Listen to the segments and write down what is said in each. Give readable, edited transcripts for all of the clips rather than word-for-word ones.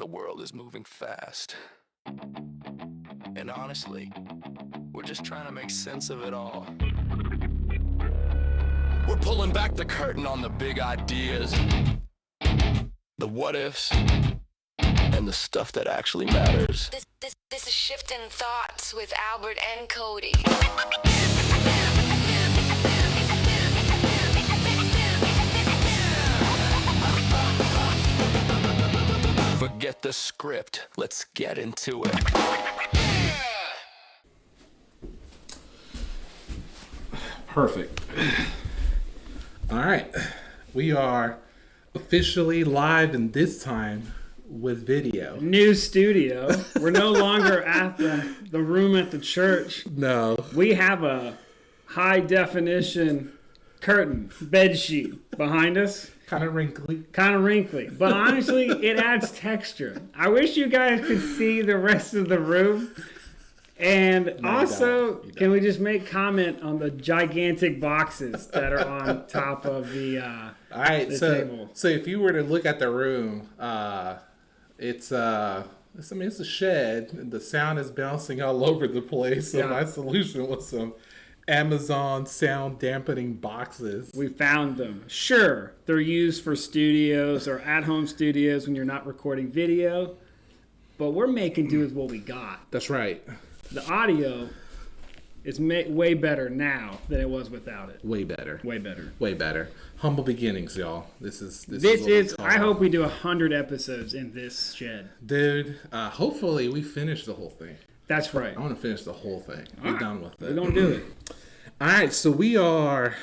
The world is moving fast. And honestly, we're just trying to make sense of it all. We're pulling back the curtain on the big ideas, the what ifs, and the stuff that actually matters. This is Shifting Thoughts with Albert and Cody. Forget the script. Let's get into it. Perfect. All right. We are officially live, and this time with video. New studio. We're no longer at the room at the church. No. We have a high definition curtain, bed sheet behind us. Kind of wrinkly. But honestly, it adds texture. I wish you guys could see the rest of the room. And No, also, you don't. can we just make comment on the gigantic boxes that are on top of the All right. the So, table? so if you were to look at the room, it's a shed. The sound is bouncing all over the place. So Yeah. my solution was some Amazon sound dampening boxes. We found them. Sure, they're used for studios or at-home studios when you're not recording video, but we're making do with what we got. That's right. The audio is way better now than it was without it. Way better. Way better. Way better. Humble beginnings, y'all. This is This what we is. call I it. hope we do 100 episodes in this shed. Dude, hopefully we finish the whole thing. That's right. I want to finish the whole thing. We're Alright. done with it. We're gonna do it. All right, so we are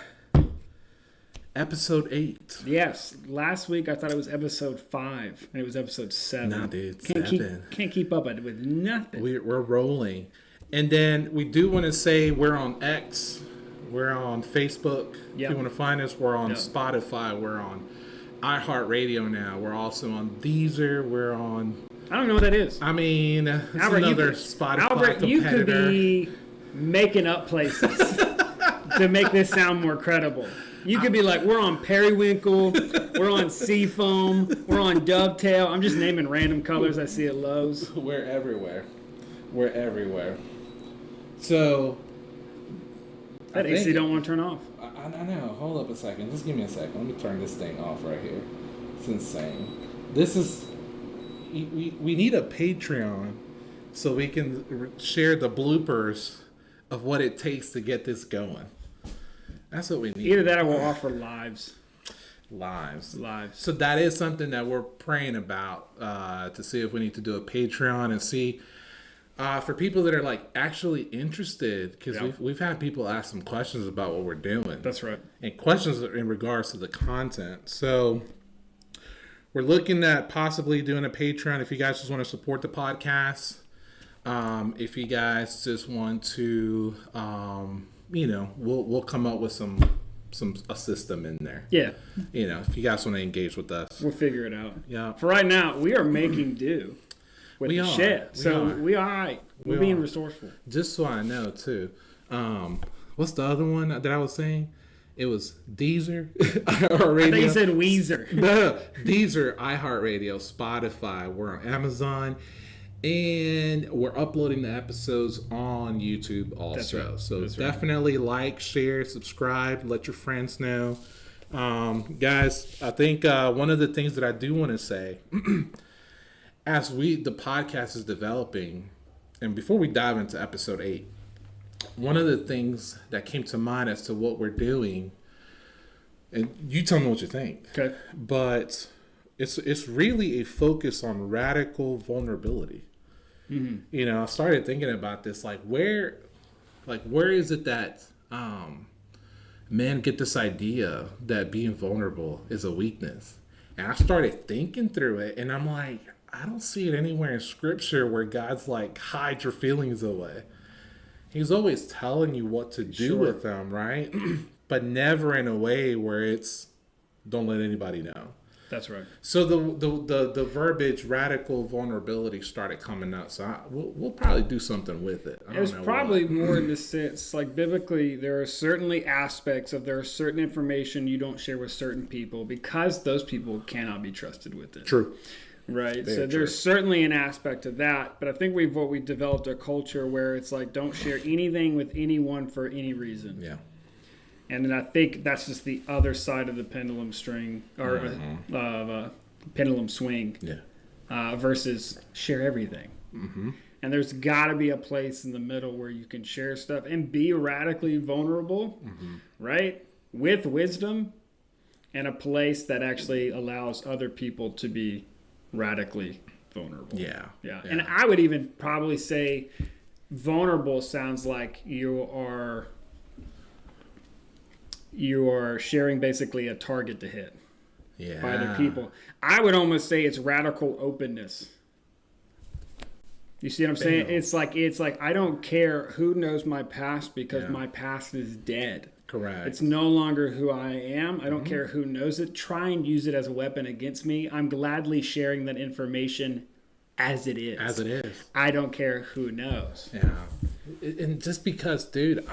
episode 8. Yes. Last week I thought it was episode 5, and it was episode 7. Nah, dude, Can't 7. keep up with nothing. We're rolling. And then we do want to say we're on X. We're on Facebook. If Yep. you want to find us, we're on Yep. Spotify. We're on iHeartRadio now. We're also on Deezer. We're on... I don't know what that is. I mean, it's Albert, another Spotify Albert, you could competitor. be making up places to make this sound more credible. You could be like, we're on Periwinkle, we're on Seafoam, we're on Dovetail. I'm just naming random colors I see at Lowe's. We're everywhere. We're everywhere. So... That I AC think- don't want to turn off. I know. Hold up a second. Just give me a second. Let me turn this thing off right here. It's insane. This is... We need a Patreon so we can share the bloopers of what it takes to get this going. That's what we need. Either that or we'll offer lives. Lives. Lives. So that is something that we're praying about to see if we need to do a Patreon and see for people that are like actually interested, because Yeah. we've had people ask some questions about what we're doing. That's right. And questions in regards to the content. So we're looking at possibly doing a Patreon if you guys just want to support the podcast. If you guys just want to, we'll come up with a system in there. Yeah, If you guys want to engage with us. we'll figure it out. Yeah. For right now, we are making do with We the are. shed. We So are. we all right. We're We being are. resourceful. Just so I know too. What's the other one that I was saying? It was Deezer, iHeartRadio. I think you said Weezer. No, Deezer, iHeartRadio, Spotify. We're on Amazon, and we're uploading the episodes on YouTube also. That's right. So That's right. definitely like, share, subscribe, let your friends know. Guys, I think one of the things that I do want to say, as the podcast is developing, and before we dive into episode 8, one of the things that came to mind as to what we're doing, and you tell me what you think. Okay. But it's really a focus on radical vulnerability. Mm-hmm. I started thinking about this, where is it that men get this idea that being vulnerable is a weakness? And I started thinking through it, and I'm like, I don't see it anywhere in scripture where God's like, hide your feelings away. He's always telling you what to do with them, right? But never in a way where it's don't let anybody know. That's right. So the verbiage radical vulnerability started coming up. So we'll probably do something with it. I don't It's know probably what. more in the sense, like biblically, there are certainly aspects of there are certain information you don't share with certain people because those people cannot be trusted with it. True. Right. Very So true. there's certainly an aspect to that, but I think we developed a culture where it's like don't share anything with anyone for any reason. Yeah. And then I think that's just the other side of the pendulum string or pendulum swing Yeah. versus share everything. Mm-hmm. And there's got to be a place in the middle where you can share stuff and be radically vulnerable, right? With wisdom, and a place that actually allows other people to be radically vulnerable. Yeah. Yeah. And I would even probably say vulnerable sounds like you are sharing basically a target to hit by other people. I would almost say it's radical openness. You see what I'm saying? It's like I don't care who knows my past because my past is dead. Correct. It's no longer who I am. I don't care who knows it. Try and use it as a weapon against me. I'm gladly sharing that information as it is. As it is. I don't care who knows. Yeah. And just because, dude,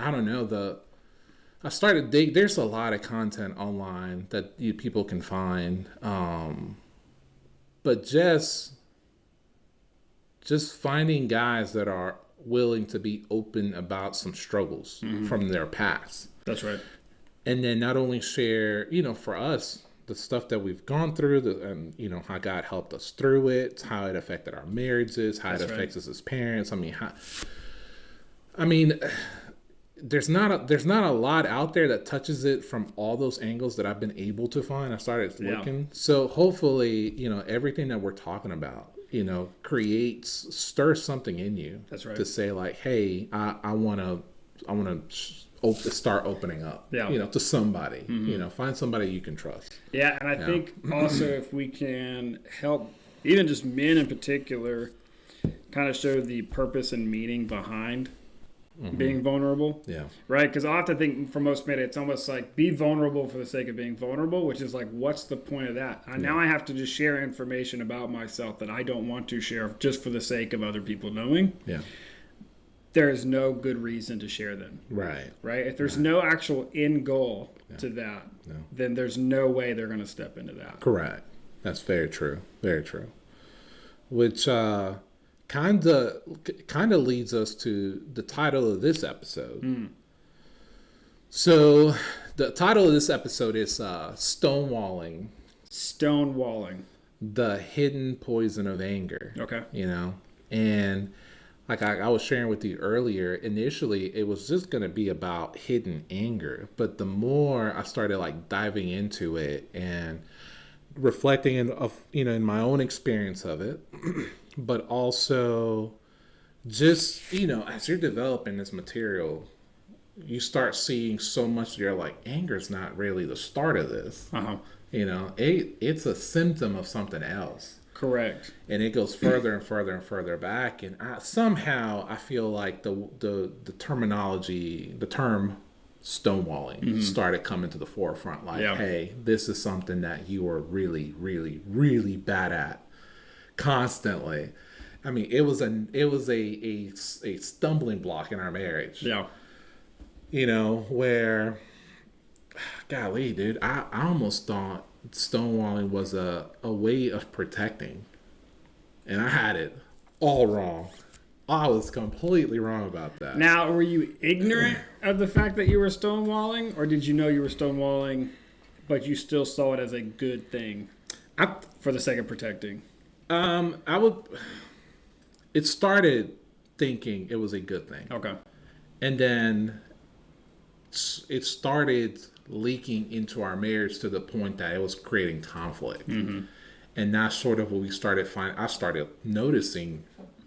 I don't know, I started there's a lot of content online that people can find. But just finding guys that are willing to be open about some struggles from their past. That's right. And then not only share, for us, the stuff that we've gone through, and how God helped us through it, how it affected our marriages, how it affects us as parents. I mean, there's not a lot out there that touches it from all those angles that I've been able to find. I started looking. So hopefully, everything that we're talking about, stirs something in you. That's right. To say like, hey, I want to start opening up, to somebody, find somebody you can trust. Yeah. And I think also if we can help even just men in particular kind of show the purpose and meaning behind being vulnerable. Yeah. Right? Because I often think for most men, it's almost like be vulnerable for the sake of being vulnerable, which is like, what's the point of that? Now I have to just share information about myself that I don't want to share just for the sake of other people knowing. Yeah. There is no good reason to share them. Right. Right? If there's no actual end goal to that, then there's no way they're going to step into that. Correct. That's very true. Very true. Which, kind of leads us to the title of this episode. So the title of this episode is Stonewalling. Stonewalling. The hidden poison of anger. Okay. And like I was sharing with you earlier, initially it was just going to be about hidden anger. But the more I started like diving into it and reflecting in my own experience of it, but also just, as you're developing this material, you start seeing so much. You're like, anger's not really the start of this. It's a symptom of something else. Correct. And it goes further and further and further back. And I feel like the terminology, the term stonewalling started coming to the forefront. Like, hey, this is something that you are really, really, really bad at constantly. I mean, it was a stumbling block in our marriage. Yeah. Where, golly, dude, I almost thought stonewalling was a way of protecting. And I had it all wrong. I was completely wrong about that. Now, were you ignorant of the fact that you were stonewalling, or did you know you were stonewalling, but you still saw it as a good thing for the sake of protecting? It started thinking it was a good thing. Okay. And then it started leaking into our marriage to the point that it was creating conflict. And that's sort of what I started noticing,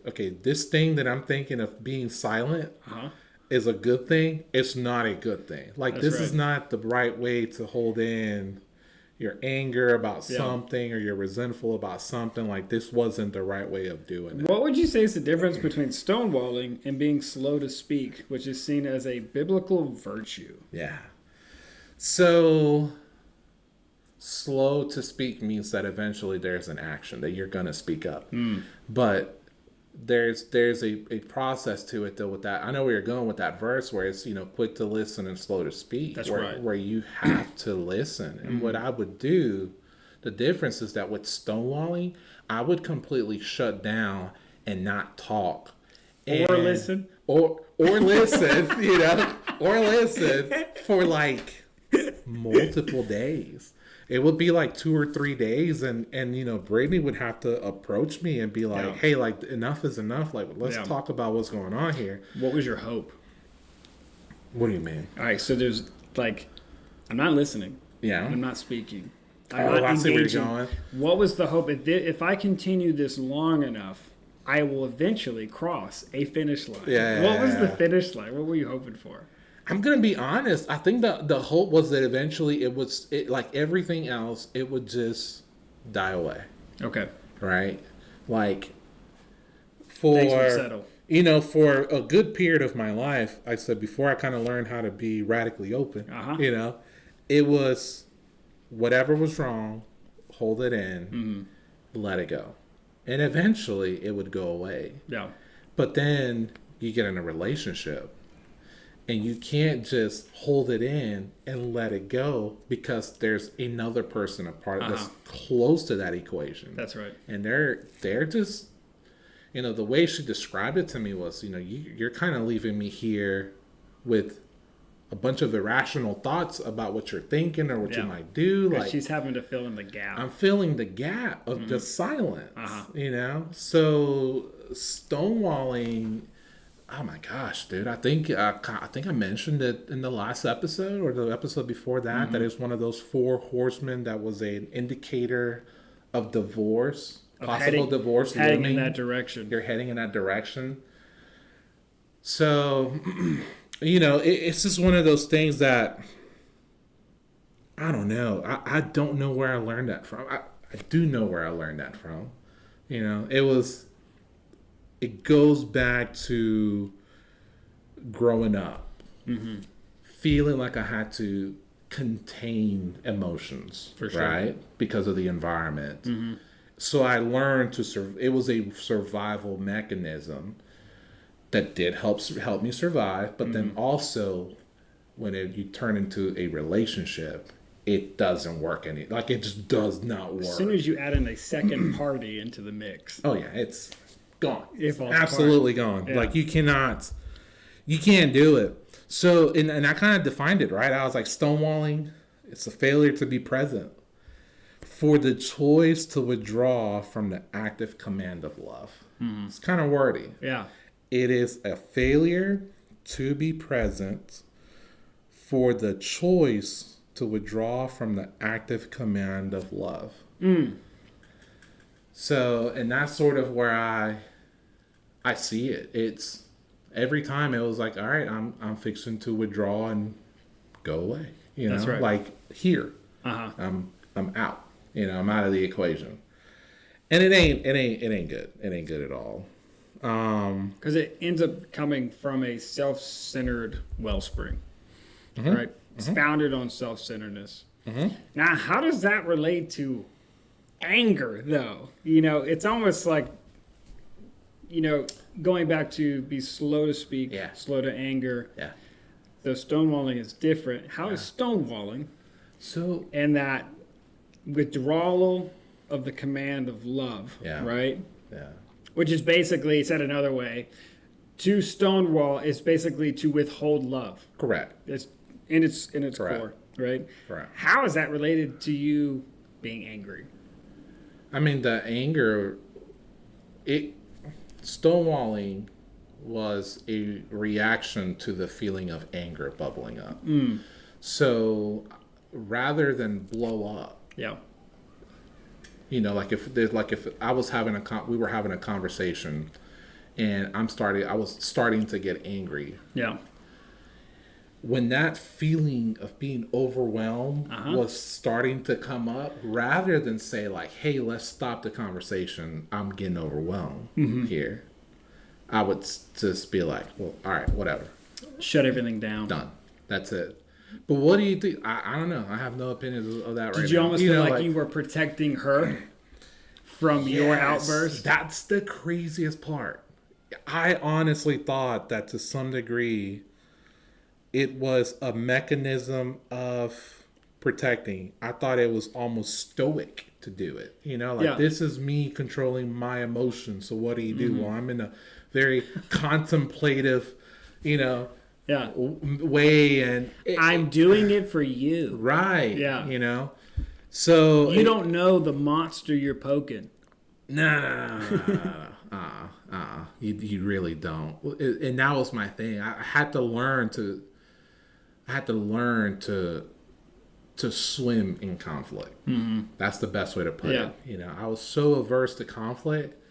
okay, this thing that I'm thinking of being silent is a good thing. It's not a good thing. Like, this is not the right way to hold in your anger about something, or you're resentful about something. Like, this wasn't the right way of doing it. What would you say is the difference between stonewalling and being slow to speak, which is seen as a biblical virtue? Yeah. So, slow to speak means that eventually there's an action that you're going to speak up. But there's a process to it, though, with that. I know where you're going with that verse where it's, quick to listen and slow to speak. That's where, right. Where you have to listen. And what I would do, The difference is that with stonewalling, I would completely shut down and not talk. Or listen. Or listen, or listen for like multiple days. It would be like 2 or 3 days, and Brittany would have to approach me and be like, "Hey, like enough is enough. Like let's talk about what's going on here." What was your hope? What do you mean? All right, so there's like, I'm not listening. Yeah, I'm not speaking. I see where you're going. What was the hope? If I continue this long enough, I will eventually cross a finish line. What was the finish line? What were you hoping for? I'm gonna be honest. I think the hope was that eventually it like everything else, it would just die away. Okay. Right? Like Things would settle. For a good period of my life, I said before I kind of learned how to be radically open. It was whatever was wrong, hold it in, let it go, and eventually it would go away. Yeah. But then you get in a relationship. And you can't just hold it in and let it go because there's another person that's close to that equation. That's right. And they're just, the way she described it to me was, you're kind of leaving me here with a bunch of irrational thoughts about what you're thinking or what you might do. Like she's having to fill in the gap. I'm filling the gap of just silence. So stonewalling. Oh my gosh, dude! I think I mentioned it in the last episode or the episode before that. That is one of those 4 horsemen that was an indicator of divorce, possible divorce. Heading in that direction. You're heading in that direction. So, it's just one of those things that I don't know. I don't know where I learned that from. I do know where I learned that from. It goes back to growing up, feeling like I had to contain emotions, for sure, right? Because of the environment. So I learned to it was a survival mechanism that did help me survive. But then also, when you turn into a relationship, it doesn't work it just does not work. As soon as you add in a second party into the mix. Oh yeah, it's gone. It falls absolutely apart. Gone. Yeah. Like you can't do it. So and I kind of defined it, right? I was like, stonewalling, it's a failure to be present for the choice to withdraw from the active command of love. It's kind of wordy. Yeah. It is a failure to be present for the choice to withdraw from the active command of love. So, and that's sort of where I see it. It's every time it was like, all right, I'm fixing to withdraw and go away. That's right. Like here, I'm out. I'm out of the equation, and it ain't good. It ain't good at all. Because it ends up coming from a self-centered wellspring, right? It's founded on self-centeredness. Now, how does that relate to anger, though? It's almost like, going back to be slow to speak, slow to anger. Yeah. Though stonewalling is different. How is stonewalling? So, and that withdrawal of the command of love, right? Yeah. Which is basically, said another way, to stonewall is basically to withhold love. Correct. It's in its core, right? Correct. How is that related to you being angry? I mean, the anger, stonewalling was a reaction to the feeling of anger bubbling up. So rather than blow up, if I was having we were having a conversation, and I was starting to get angry. Yeah. When that feeling of being overwhelmed was starting to come up, rather than say like, hey, let's stop the conversation, I'm getting overwhelmed here, I would just be like, well, all right, whatever. Shut everything down. Done. That's it. But what do you think? I don't know. I have no opinion of that right now. Did you almost feel like you were protecting her from your outburst? That's the craziest part. I honestly thought that to some degree it was a mechanism of protecting. I thought it was almost stoic to do it. You know, like this is me controlling my emotions. So what do you do? Well, I'm in a very contemplative, you know, way, and I'm doing it for you. Right. Yeah. You know, so you don't know the monster you're poking. No. You really don't. And that was my thing. I had to learn to swim in conflict. That's the best way to put it. You know, I was so averse to conflict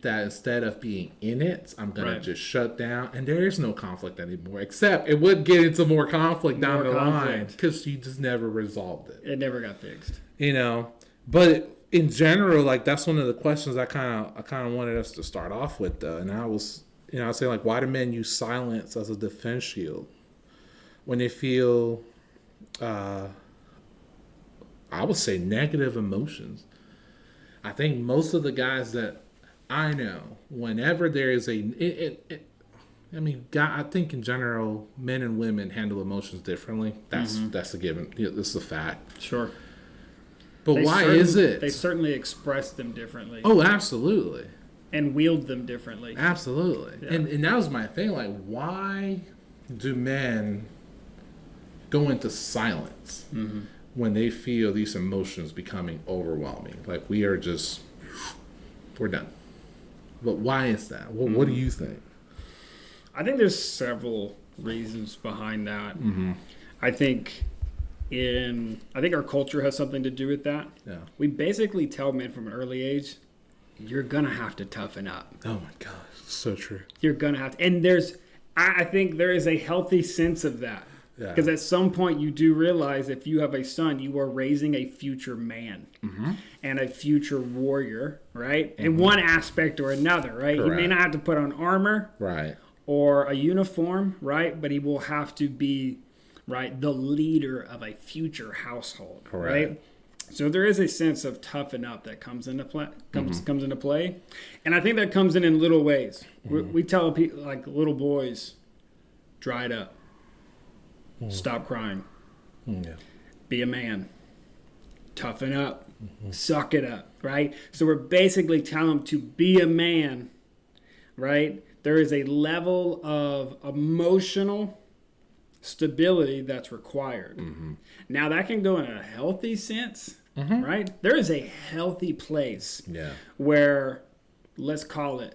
that instead of being in it, I'm gonna just shut down. And there is no conflict anymore, except it would get into more conflict down the line because you just never resolved it. It never got fixed. You know, but in general, like that's one of the questions I kind of wanted us to start off with, though. And I was saying, like, why do men use silence as a defense shield when they feel, I would say, negative emotions? I think most of the guys that I know, whenever there is I think in general, men and women handle emotions differently. That's a given. This is a fact. Sure. But why is it? They certainly express them differently. Oh, absolutely. And wield them differently. Absolutely. Yeah. And that was my thing. Like, why do men go into silence when they feel these emotions becoming overwhelming? Like, we're done. But why is that? Well, what do you think? I think there's several reasons behind that. I think our culture has something to do with that. Yeah. We basically tell men from an early age, you're gonna have to toughen up. Oh my gosh, so true. You're gonna have to, and I think there is a healthy sense of that. Because at some point you do realize if you have a son, you are raising a future man and a future warrior, right? In one aspect or another, right? Correct. He may not have to put on armor, right, or a uniform, right? But he will have to be, right, the leader of a future household, correct, right? So there is a sense of toughen up that comes into play, comes into play, and I think that comes in little ways. We tell people, like little boys, dry it up. Stop crying. Be a man. Toughen up. Suck it up, right? So we're basically telling them to be a man, right? There is a level of emotional stability that's required. Now that can go in a healthy sense, right? There is a healthy place where, let's call it,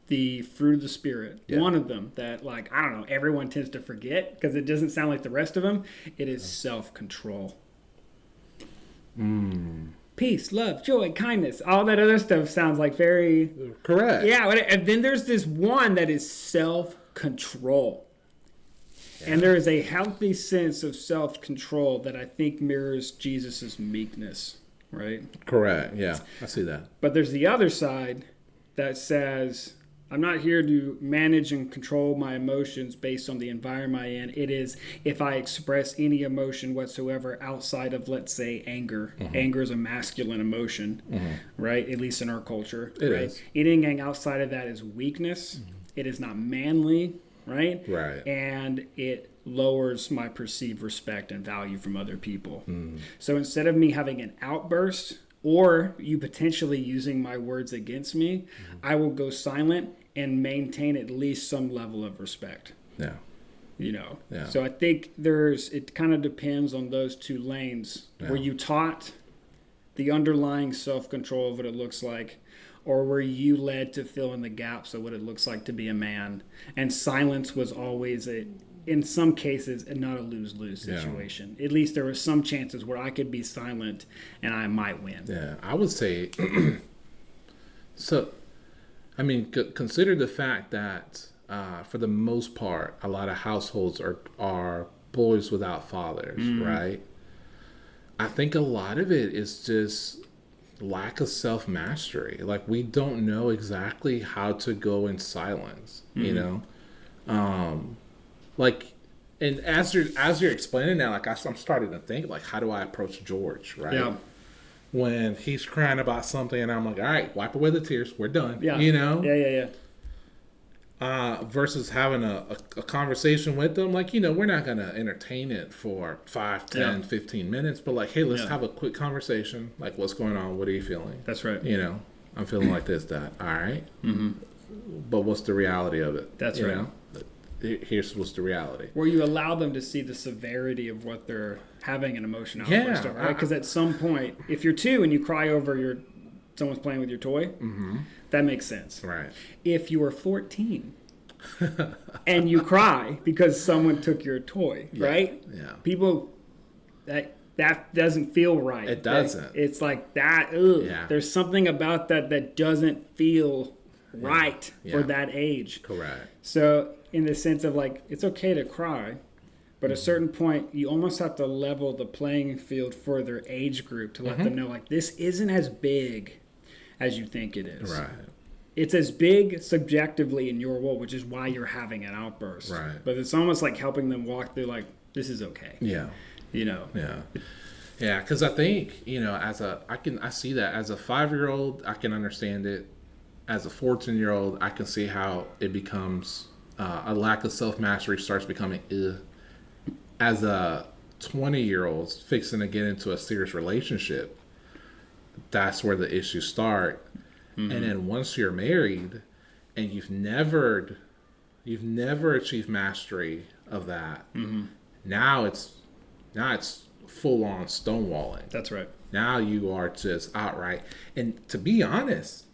the fruit of the spirit, one of them that, like, I don't know, everyone tends to forget because it doesn't sound like the rest of them. It is self-control. Peace, love, joy, kindness. All that other stuff sounds like very... Correct. Yeah, and then there's this one that is self-control. Yeah. And there is a healthy sense of self-control that I think mirrors Jesus's meekness, right? Correct, yeah, I see that. But there's the other side that says... I'm not here to manage and control my emotions based on the environment I'm in. It is if I express any emotion whatsoever outside of, let's say, anger. Anger is a masculine emotion, right? At least in our culture. It is. Anything outside of that is weakness. It is not manly, right? Right. And it lowers my perceived respect and value from other people. So instead of me having an outburst, or you potentially using my words against me, I will go silent and maintain at least some level of respect. Yeah. You know? Yeah. So I think it kind of depends on those two lanes. Were you taught the underlying self-control of what it looks like, or were you led to fill in the gaps of what it looks like to be a man? And silence was always in some cases, not a lose-lose situation. At least there were some chances where I could be silent and I might win. Yeah, I would say, so, I mean, consider the fact that for the most part, a lot of households are boys without fathers, right? I think a lot of it is just lack of self-mastery. Like, we don't know exactly how to go in silence, you know? Like, and as you're explaining that, like, I'm starting to think, like, how do I approach George, right? Yeah. When he's crying about something, and I'm like, all right, wipe away the tears, we're done. Yeah. You know? Yeah. versus having a conversation with them. Like, we're not going to entertain it for 5, 10, 15 minutes, but like, hey, let's have a quick conversation. Like, what's going on? What are you feeling? That's right. I'm feeling like this, that. All right. Mm-hmm. But what's the reality of it? That's right. Here's what's the reality. Where you allow them to see the severity of what they're having an emotion outburst over, right? Because at some point, if you're 2 and you cry over someone's playing with your toy, that makes sense. Right. If you are 14 and you cry because someone took your toy, right? Yeah. People, that doesn't feel right. It doesn't. It's like that. Ugh. Yeah. There's something about that doesn't feel right for that age. Correct. So in the sense of like, it's okay to cry, but at a certain point, you almost have to level the playing field for their age group to let them know, like, this isn't as big as you think it is. Right. It's as big subjectively in your world, which is why you're having an outburst. Right. But it's almost like helping them walk through, like, this is okay. Yeah. Yeah. Yeah, because I think, I see that as a 5-year-old, I can understand it. As a 14-year-old, I can see how it becomes a lack of self-mastery starts becoming As a 20-year-old fixing to get into a serious relationship, that's where the issues start. And then once you're married and you've never achieved mastery of that, now it's full on stonewalling. That's right. Now you are just outright. And to be honest,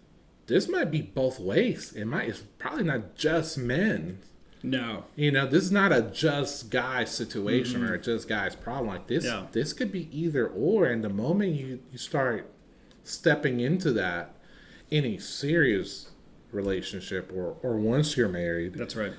this might be both ways. It's probably not just men. No. This is not a just guy situation or a just guy's problem. Like this, this could be either or. And the moment you start stepping into that in a serious relationship or once you're married, that's right.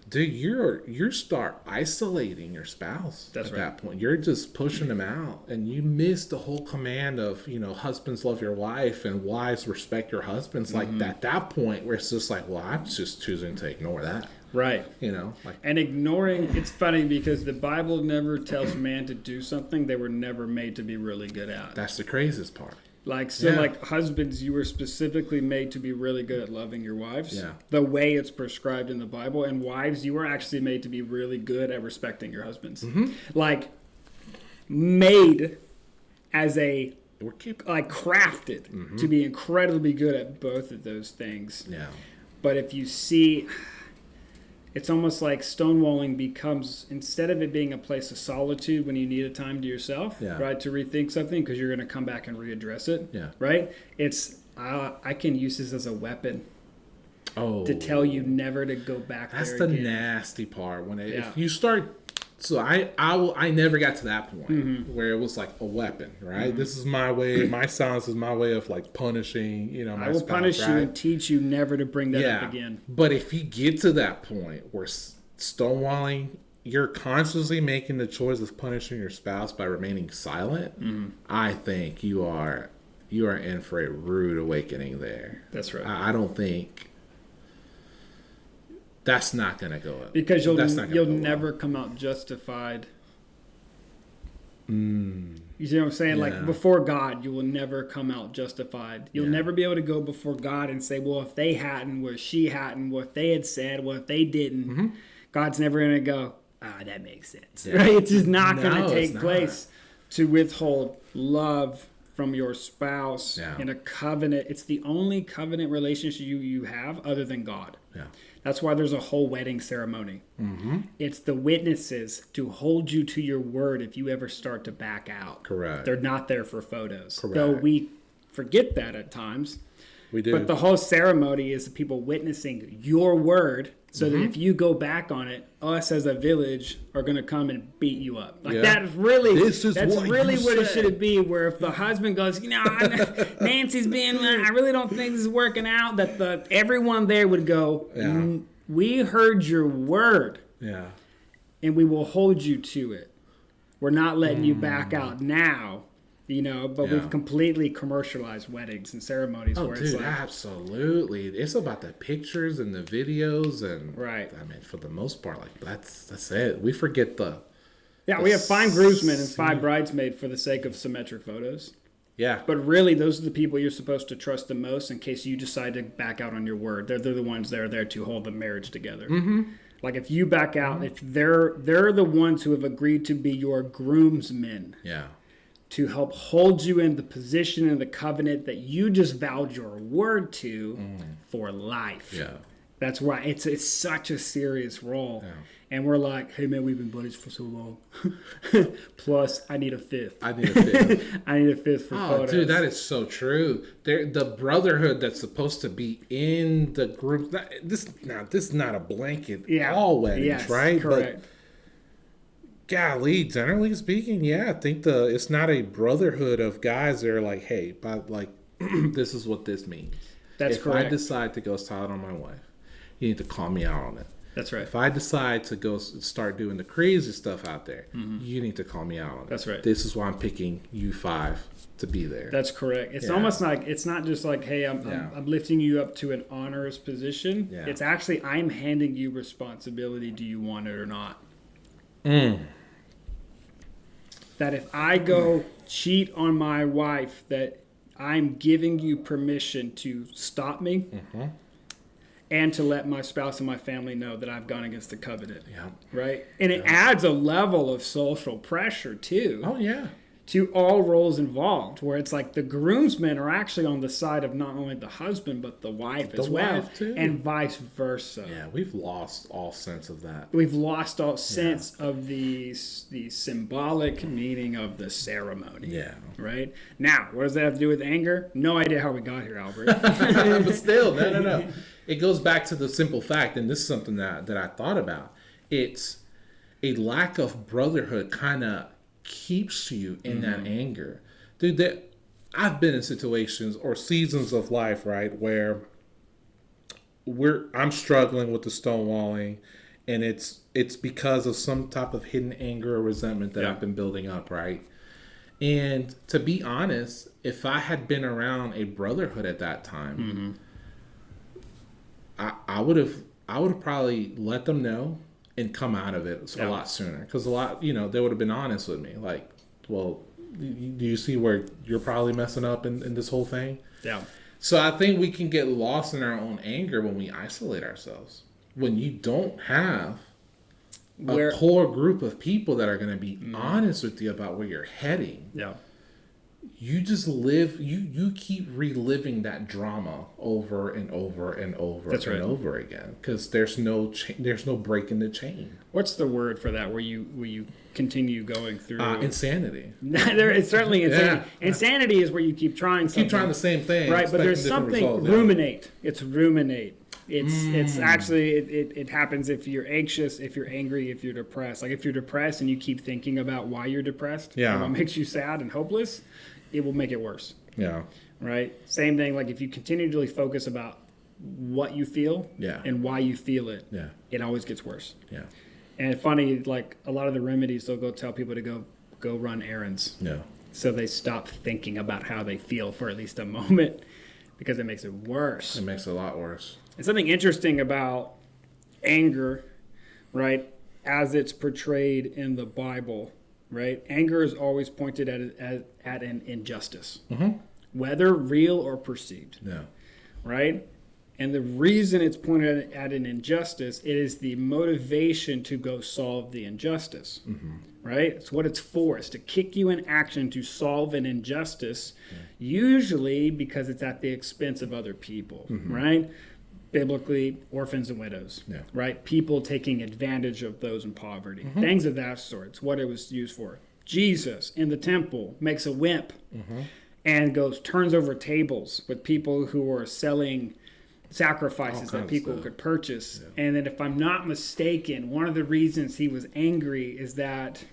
Dude, you start isolating your spouse. That's right. That point. You're just pushing them out, and you miss the whole command of husbands love your wife and wives respect your husbands. Like at that point where it's just like, well, I'm just choosing to ignore that. Right. And ignoring, it's funny because the Bible never tells man to do something they were never made to be really good at. That's the craziest part. Like husbands, you were specifically made to be really good at loving your wives. Yeah. The way it's prescribed in the Bible. And wives, you were actually made to be really good at respecting your husbands. Like, made as crafted to be incredibly good at both of those things. Yeah. But if you see, it's almost like stonewalling becomes, instead of it being a place of solitude when you need a time to yourself, right, to rethink something because you're going to come back and readdress it, right? It's, I can use this as a weapon to tell you never to go back there again. That's the nasty part. If you start... So I never got to that point where it was like a weapon, right? This is my way. My silence is my way of like punishing, my I will spouse, punish right? you and teach you never to bring that up again. But if you get to that point where stonewalling, you're consciously making the choice of punishing your spouse by remaining silent, I think you are in for a rude awakening there. That's right. I don't think... That's not going to go up. Because you'll never come out justified. You see what I'm saying? Yeah. Like, before God, you will never come out justified. You'll never be able to go before God and say, well, if they hadn't, well, if she hadn't, well, if they had said, well, if they didn't, God's never going to go, that makes sense. Right? It's just not going to take place to withhold love from your spouse in a covenant. It's the only covenant relationship you have other than God. Yeah. That's why there's a whole wedding ceremony. It's the witnesses to hold you to your word if you ever start to back out. Correct. They're not there for photos. Correct. Though we forget that at times. We do. But the whole ceremony is the people witnessing your word so that if you go back on it, us as a village are going to come and beat you up. Like that's really what it should be, where if the husband goes, Nancy's being, I really don't think this is working out, that everyone there would go, we heard your word. Yeah. And we will hold you to it. We're not letting you back out now. But we've completely commercialized weddings and ceremonies where it's like... absolutely. It's about the pictures and the videos and... Right. I mean, for the most part, like, that's it. We forget the... Yeah, we have 5 groomsmen and 5 bridesmaids for the sake of symmetric photos. Yeah. But really, those are the people you're supposed to trust the most in case you decide to back out on your word. They're the ones that are there to hold the marriage together. Mm-hmm. Like if you back out, if they're the ones who have agreed to be your groomsmen. Yeah. To help hold you in the position and the covenant that you just vowed your word to for life. Yeah. That's why it's such a serious role. Yeah. And we're like, hey man, we've been buddies for so long. Plus, I need a fifth. I need a fifth for photos. Dude, that is so true. The brotherhood that's supposed to be in the group. This is not a blanket all weddings, right? Correct. But, golly, generally speaking, yeah, I think it's not a brotherhood of guys that are like, hey, but like, this is what this means. That's correct. If I decide to go silent on my wife, you need to call me out on it. That's right. If I decide to go start doing the crazy stuff out there, you need to call me out on it. That's right. This is why I'm picking you 5 to be there. That's correct. It's almost like it's not just like, hey, I'm lifting you up to an honorous position. Yeah. It's actually I'm handing you responsibility. Do you want it or not? That if I go cheat on my wife, that I'm giving you permission to stop me. And to let my spouse and my family know that I've gone against the covenant. Yeah. Right? And it adds a level of social pressure, too. Oh, yeah. To all roles involved, where it's like the groomsmen are actually on the side of not only the husband, but the wife as well. Wife too. And vice versa. Yeah, we've lost all sense of that. We've lost all sense of the symbolic meaning of the ceremony. Yeah. Right? Now, what does that have to do with anger? No idea how we got here, Albert. But still, no. It goes back to the simple fact, and this is something that I thought about. It's a lack of brotherhood kind of keeps you in that anger. Dude, I've been in situations or seasons of life, right, where I'm struggling with the stonewalling, and it's because of some type of hidden anger or resentment that I've been building up, right? And to be honest, if I had been around a brotherhood at that time, I would have probably let them know and come out of it a lot sooner, because they would have been honest with me, like, well, do you see where you're probably messing up in this whole thing? Yeah. So I think we can get lost in our own anger when we isolate ourselves, when you don't have a core group of people that are going to be honest with you about where you're heading. Yeah. You just you keep reliving that drama over and over and over over again, because there's no break in the chain. What's the word for that? Where you continue going through insanity. It's certainly insanity. Yeah. Insanity is where you keep trying something. Keep trying the same thing, right? But there's something results, ruminate. It's ruminate. It's actually it happens if you're anxious, if you're angry, if you're depressed. Like if you're depressed and you keep thinking about why you're depressed, and what makes you sad and hopeless, it will make it worse. Yeah. Right? Same thing, like if you continually focus about what you feel and why you feel it, it always gets worse. Yeah. And it's funny, like a lot of the remedies, they'll go tell people to go run errands. Yeah. So they stop thinking about how they feel for at least a moment, because it makes it worse. It makes it a lot worse. And something interesting about anger, right, as it's portrayed in the Bible, right? Anger is always pointed at an injustice, whether real or perceived. Yeah. Right? And the reason it's pointed at an injustice, it is the motivation to go solve the injustice. Right? It's what it's for. It's to kick you in action to solve an injustice, usually because it's at the expense of other people. Right? Biblically, orphans and widows, right? People taking advantage of those in poverty, things of that sort. It's what it was used for. Jesus in the temple makes a whip and turns over tables with people who are selling sacrifices that people could purchase. And then if I'm not mistaken, one of the reasons he was angry is that,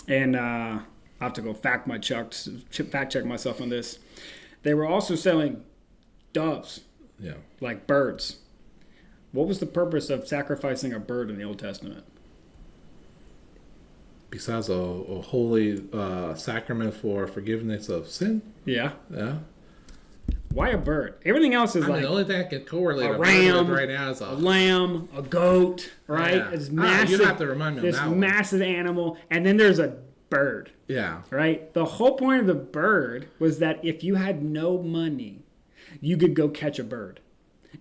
and I'll have to go fact check myself on this, they were also selling doves. Yeah. Like birds. What was the purpose of sacrificing a bird in the Old Testament? Besides a holy sacrament for forgiveness of sin? Yeah. Yeah. Why a bird? Everything else is the only thing I can correlate a ram right now is a lamb, a goat, right? Yeah. It's massive. You don't have to remind me of this that one. massive animal, and then there's a bird. Yeah. Right? The whole point of the bird was that if you had no money, you could go catch a bird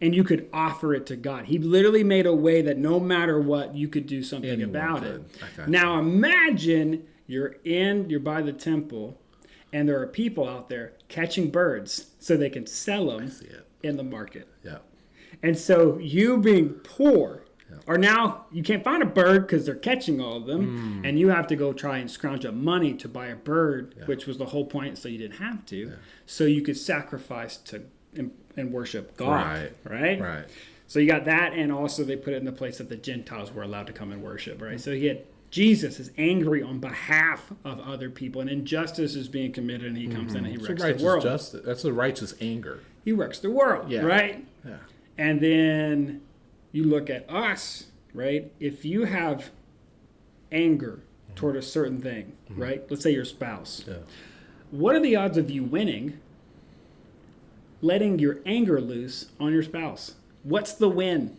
and you could offer it to God. He literally made a way that no matter what, you could do something Anyone about could. it. Now imagine you're by the temple and there are people out there catching birds so they can sell them in the market. Yeah. And so you being poor, or now you can't find a bird because they're catching all of them, and you have to go try and scrounge up money to buy a bird, which was the whole point, so you didn't have to. So you could sacrifice to and worship God. Right. So you got that, and also they put it in the place that the Gentiles were allowed to come and worship. Right. So he had Jesus is angry on behalf of other people, and injustice is being committed, and he comes in and he wrecks the world. That's a righteous anger. He wrecks the world, right? Yeah. And then you look at us, right? If you have anger toward a certain thing, right? Let's say your spouse. Yeah. What are the odds of you winning, letting your anger loose on your spouse? What's the win?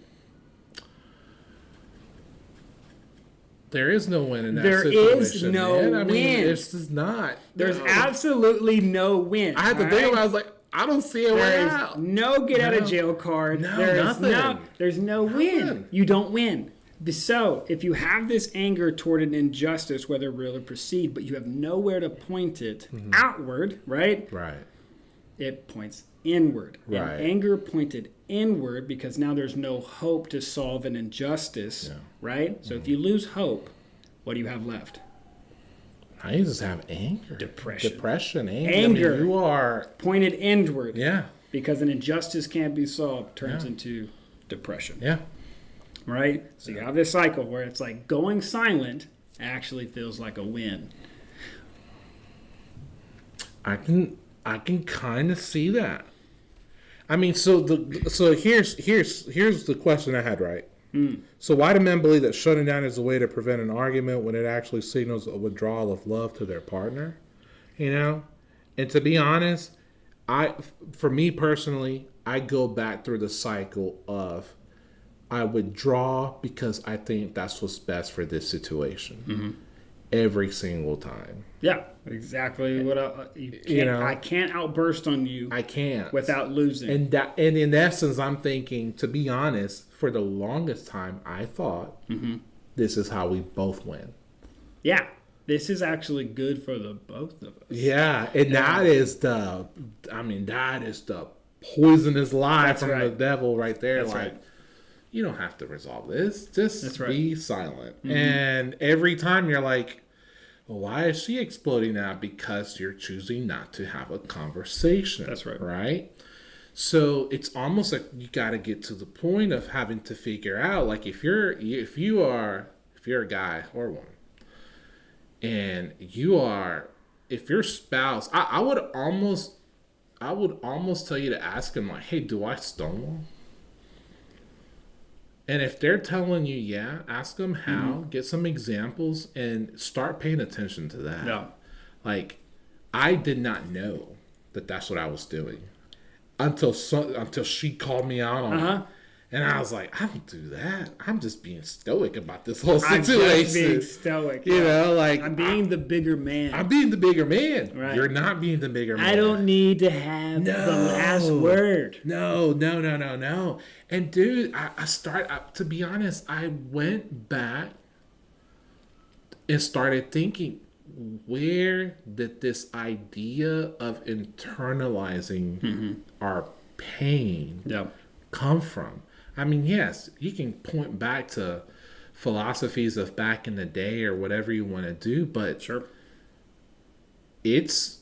There is no win in that There situation. is no man. I mean, win. it's just not. There's absolutely no win. I had to think about it. I was like, I don't see a way There's out. no get out of jail card. No, There's nothing. There's no win. You don't win. So if you have this anger toward an injustice, whether real or perceived, but you have nowhere to point it outward, right? Right. It points inward. Right. And anger pointed inward because now there's no hope to solve an injustice, right? So if you lose hope, what do you have left? I just have anger. Depression. Anger. Anger. I mean, you are Pointed inward. Yeah. Because an injustice can't be solved turns into depression. Yeah. Right? So you have this cycle where it's like going silent actually feels like a win. I can kind of see that. I mean, so here's the question I had, right? So why do men believe that shutting down is a way to prevent an argument when it actually signals a withdrawal of love to their partner? You know? And to be honest, for me personally, I go back through the cycle of I withdraw because I think that's what's best for this situation. Every single time. Yeah, exactly what I can't outburst on you. I can't without losing. And in essence, I'm thinking, to be honest, for the longest time, I thought this is how we both win. Yeah, this is actually good for the both of us. Yeah, and that is the poisonous lie from the devil right there. That's you don't have to resolve this. Just be silent. Mm-hmm. And every time you're like, well, why is she exploding now? Because you're choosing not to have a conversation. That's right. Right? So it's almost like you got to get to the point of having to figure out, like, if you're a guy or a woman, and if your spouse, I would almost tell you to ask him, like, hey, do I stonewall? And if they're telling you, yeah, ask them how, get some examples, and start paying attention to that. Yeah. Like, I did not know that that's what I was doing until she called me out on it. And I was like, I don't do that. I'm just being stoic about this whole situation. I'm just being stoic. You know, like, I'm being the bigger man. I'm being the bigger man. Right. You're not being the bigger man. I don't need to have the last word. No. And dude, to be honest, I went back and started thinking, where did this idea of internalizing our pain come from? I mean, yes, you can point back to philosophies of back in the day or whatever you want to do, but it's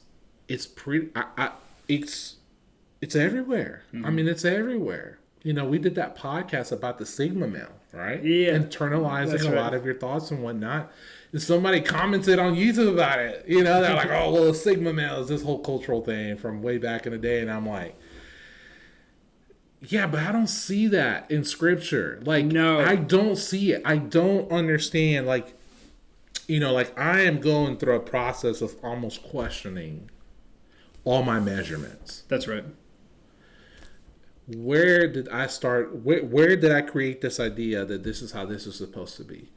everywhere. I mean, it's everywhere. You know, we did that podcast about the Sigma male, right? Yeah. Internalizing a lot of your thoughts and whatnot. And somebody commented on YouTube about it. You know, they're like, oh, well, the Sigma male is this whole cultural thing from way back in the day. And I'm like, yeah, but I don't see that in scripture. Like, no, I don't see it. I don't understand. Like, you know, like, I am going through a process of almost questioning all my measurements. That's right. where did I start? Where did I create this idea that this is how this is supposed to be?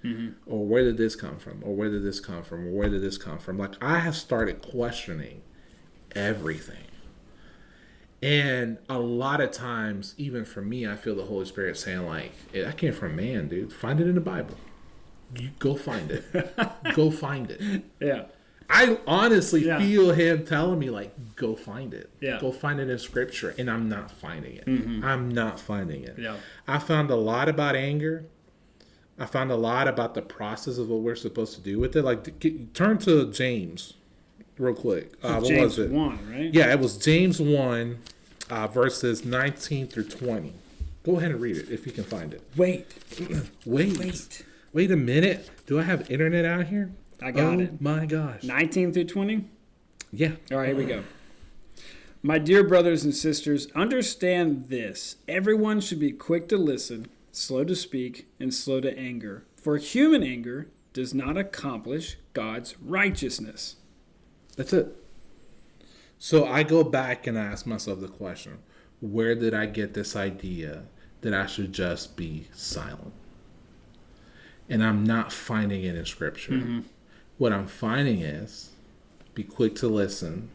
Or where did this come from? Or where did this come from? Or where did this come from? Like, I have started questioning everything. And a lot of times, even for me, I feel the Holy Spirit saying, like, hey, that came from man, dude. Find it in the Bible. You go find it. Go find it. Yeah. I honestly feel him telling me, like, go find it. Yeah. Go find it in Scripture. And I'm not finding it. I'm not finding it. Yeah. I found a lot about anger. I found a lot about the process of what we're supposed to do with it. Like, turn to James real quick. What James was it? 1, right? Yeah, it was James 1, verses 19 through 20. Go ahead and read it if you can find it. Wait a minute. Do I have internet out here? I got it. Oh my gosh. 19 through 20? Yeah. All right, here we go. My dear brothers and sisters, understand this. Everyone should be quick to listen, slow to speak, and slow to anger. For human anger does not accomplish God's righteousness. That's it. So I go back and I ask myself the question, where did I get this idea that I should just be silent? And I'm not finding it in Scripture. What I'm finding is be quick to listen,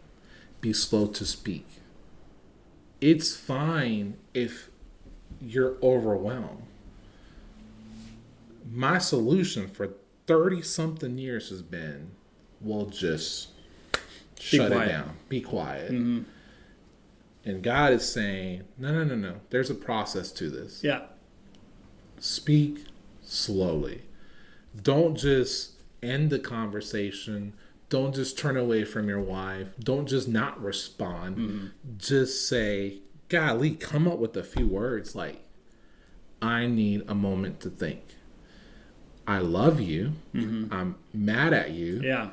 be slow to speak. It's fine if you're overwhelmed. My solution for 30-something years has been, well, just shut it down. Be quiet. And God is saying, no. There's a process to this. Yeah. Speak slowly. Don't just end the conversation. Don't just turn away from your wife. Don't just not respond. Just say, golly, come up with a few words like, I need a moment to think. I love you. I'm mad at you. Yeah.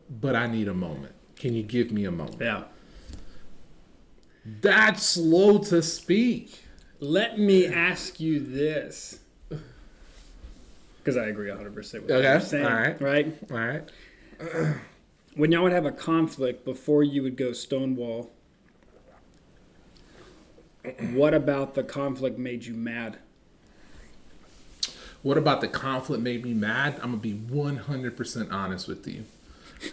But I need a moment. Can you give me a moment? Yeah. That's slow to speak. Let me ask you this. Because I agree 100% with what you're saying. All right. Right? All right. When y'all would have a conflict before you would go Stonewall, what about the conflict made you mad? What about the conflict made me mad? I'm going to be 100% honest with you.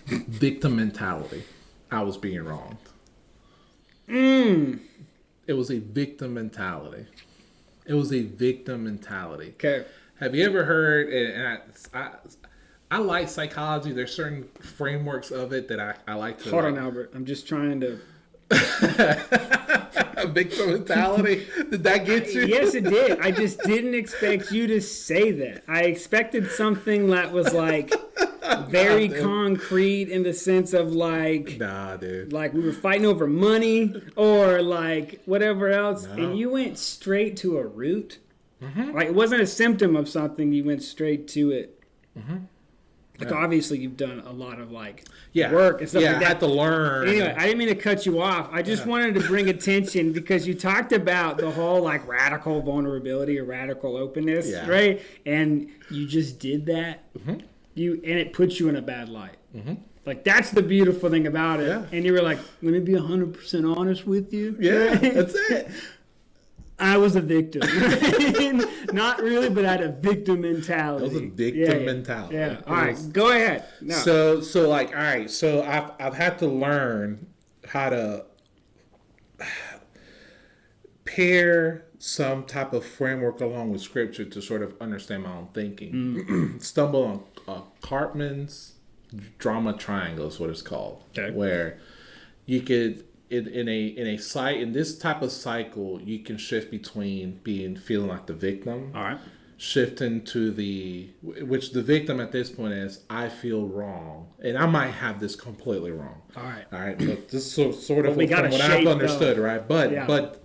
Victim mentality. I was being wronged. It was a victim mentality. Okay. Have you ever heard, and I like psychology. There's certain frameworks of it that I like to. Hold on, Albert. I'm just trying to. A victim mentality? Did that get you? Yes, it did. I just didn't expect you to say that. I expected something that was like very concrete in the sense of like. Nah, dude. Like we were fighting over money or like whatever else. No. And you went straight to a root. Like it wasn't a symptom of something. You went straight to it. Like obviously you've done a lot of like work and stuff like that. I had to learn. Anyway, I didn't mean to cut you off. I just wanted to bring attention because you talked about the whole like radical vulnerability or radical openness, right? And you just did that. And it puts you in a bad light. Like that's the beautiful thing about it. And you were like, let me be 100% honest with you. Yeah, that's it. I was a victim. Not really, but I had a victim mentality. It was a victim mentality. Yeah. All right, go ahead. No. So like, all right. So I've had to learn how to pair some type of framework along with Scripture to sort of understand my own thinking. Stumble on Cartman's drama triangle is what it's called, where you could. In this type of cycle, you can shift between feeling like the victim, shifting to which the victim at this point is, I feel wrong, and I might have this completely wrong. All right, but this is sort of from what I've understood, right? But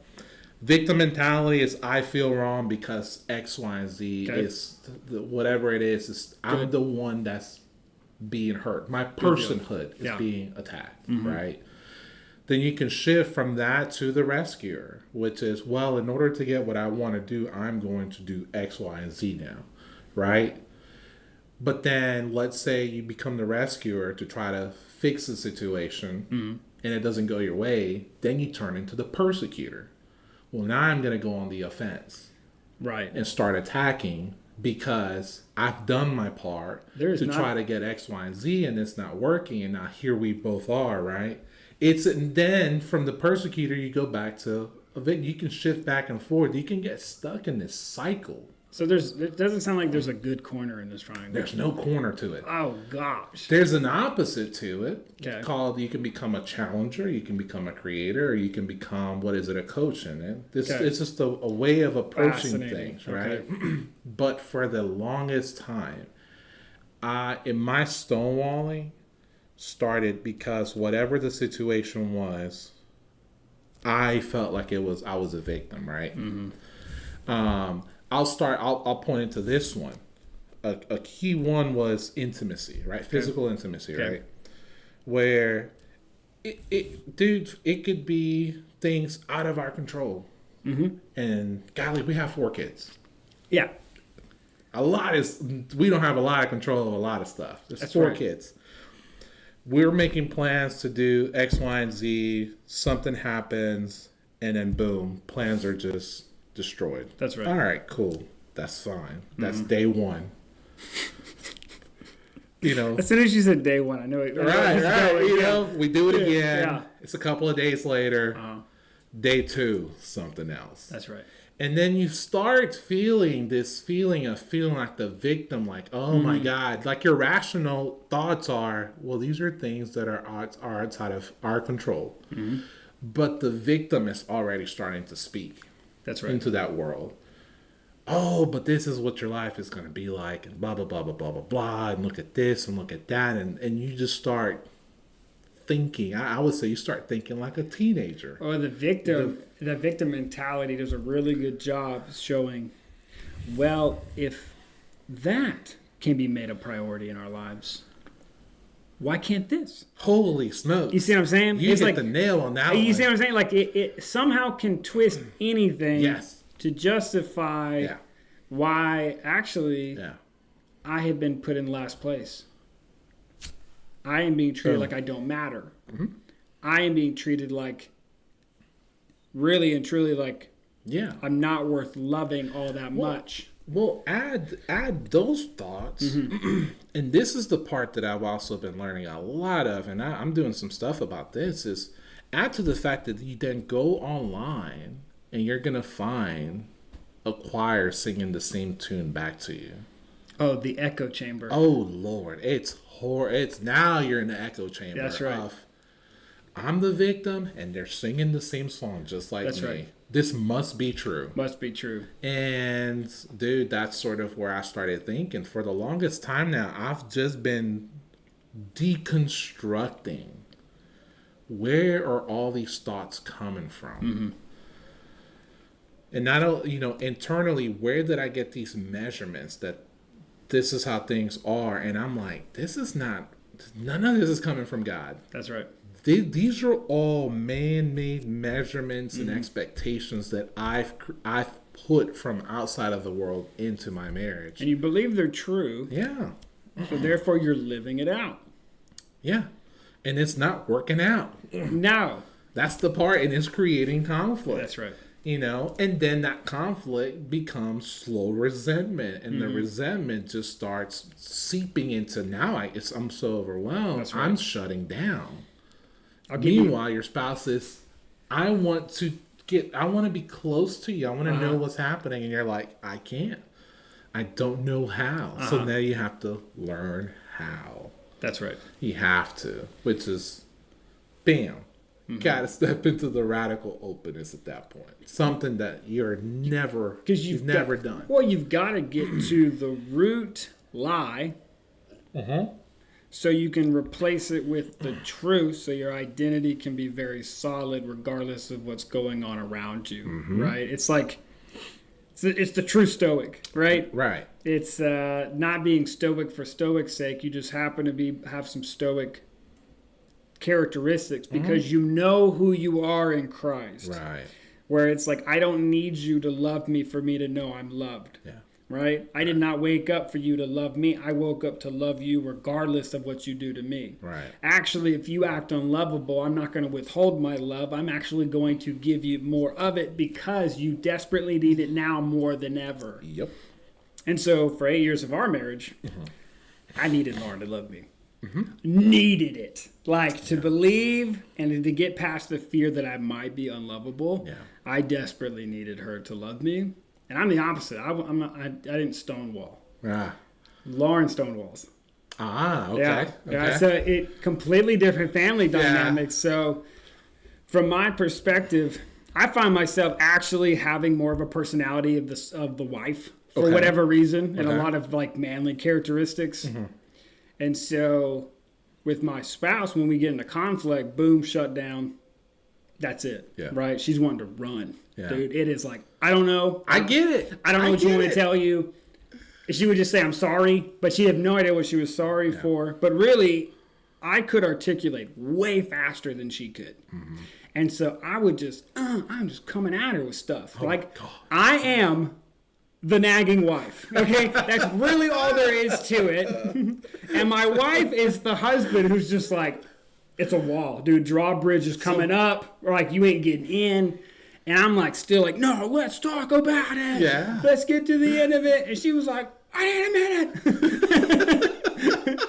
victim mentality is I feel wrong because X, Y, and Z is whatever it is. I'm the one that's being hurt. My personhood is being attacked, right? Then you can shift from that to the rescuer, which is, well, in order to get what I want to do, I'm going to do X, Y, and Z now, right? But then let's say you become the rescuer to try to fix the situation and it doesn't go your way, then you turn into the persecutor. well, now I'm going to go on the offense. Right. And start attacking because I've done my part try to get X, Y, and Z, and it's not working. And now here we both are, right? And then from the persecutor, you go back to a victim. You can shift back and forth. You can get stuck in this cycle. So it doesn't sound like there's a good corner in this triangle. There's no corner to it. Oh, gosh. There's an opposite to it. Okay. Called, you can become a challenger, you can become a creator, or you can become, a coach in it. It's just a way of approaching things, right? Okay. But for the longest time, in my stonewalling started because whatever the situation was, I felt like I was a victim, right? Mm-hmm. I'll point into this one. A key one was intimacy, right? Physical intimacy, right? Where it could be things out of our control. Mm-hmm. And golly, we have 4 kids. Yeah. We don't have a lot of control of a lot of stuff. There's 4 kids. We're making plans to do X, Y, and Z. Something happens, and then boom, plans are just destroyed. That's right. All right, cool. That's fine. That's day 1. As soon as you said day 1, I know it. Right. We do it again. Yeah. It's a couple of days later. Day 2, something else. That's right. And then you start feeling this feeling like the victim, like, oh my God, like your rational thoughts are, well, these are things that are outside of our control. Mm-hmm. But the victim is already starting to speak. That's right. Into that world. Oh, but this is what your life is going to be like, and blah, blah, blah, blah, blah, blah, blah, and look at this and look at that. And you just start thinking, I would say you start thinking like a teenager. Or the victim mentality does a really good job showing, well, if that can be made a priority in our lives, why can't this? Holy smokes. You see what I'm saying? You hit the nail on that one. You see what I'm saying? Like it somehow can twist anything to justify why actually I have been put in last place. I am being treated like I don't matter. Mm-hmm. I am being treated like really and truly like I'm not worth loving all that much. Well, add those thoughts, and this is the part that I've also been learning a lot of, and I'm doing some stuff about this, is add to the fact that you then go online and you're going to find a choir singing the same tune back to you. Oh, the echo chamber. Oh, Lord. It's now you're in the echo chamber. That's right. I'm the victim, and they're singing the same song just like me. That's right. This must be true. Must be true. And, dude, that's sort of where I started thinking. For the longest time now, I've just been deconstructing where are all these thoughts coming from? Mm-hmm. And not, internally, where did I get these measurements that this is how things are? And I'm like, none of this is coming from God. That's right. These are all man-made measurements and expectations that I've put from outside of the world into my marriage. And you believe they're true. Yeah. So therefore you're living it out. Yeah. And it's not working out. No. That's the part, and it's creating conflict. That's right. And then that conflict becomes slow resentment, and the resentment just starts seeping into, now I'm so overwhelmed. That's right. I'm shutting down. Meanwhile, your spouse is, I want to be close to you. I want to know what's happening. And you're like, I can't. I don't know how. So now you have to learn how. That's right. You have to, which is, bam. Got to step into the radical openness at that point. Something that you've never done. Well, you've got to get to the root lie. So you can replace it with the truth, so your identity can be very solid regardless of what's going on around you, right? It's like, it's the true stoic, right? Right. It's not being stoic for stoic's sake. You just happen to have some stoic characteristics because you know who you are in Christ. Right. Where it's like, I don't need you to love me for me to know I'm loved. Yeah. right? I did not wake up for you to love me. I woke up to love you regardless of what you do to me. Right. Actually, if you act unlovable, I'm not going to withhold my love. I'm actually going to give you more of it because you desperately need it now more than ever. Yep. And so for 8 years of our marriage, I needed Lauren to love me. Needed it. Like to believe and to get past the fear that I might be unlovable. Yeah. I desperately needed her to love me. And I'm the opposite. I didn't stonewall. Ah. Lauren stonewalls. Ah, okay. Yeah. Okay. Yeah. So it completely different family dynamics. So from my perspective, I find myself actually having more of a personality of the wife for whatever reason, and a lot of like manly characteristics. And so with my spouse, when we get into conflict, boom, shut down. That's it. Yeah. Right? She's wanting to run. Yeah. Dude, it is like, I don't know. I get it. I don't know what you want me to tell you. She would just say, I'm sorry, but she had no idea what she was sorry for. But really, I could articulate way faster than she could. And so I would just, I'm just coming at her with stuff. I am the nagging wife. Okay? That's really all there is to it. And my wife is the husband who's just like, it's a wall. Dude, drawbridge is coming up. Or like, you ain't getting in. And I'm like, still like, no, let's talk about it. Yeah. Let's get to the end of it. And she was like, I need a minute.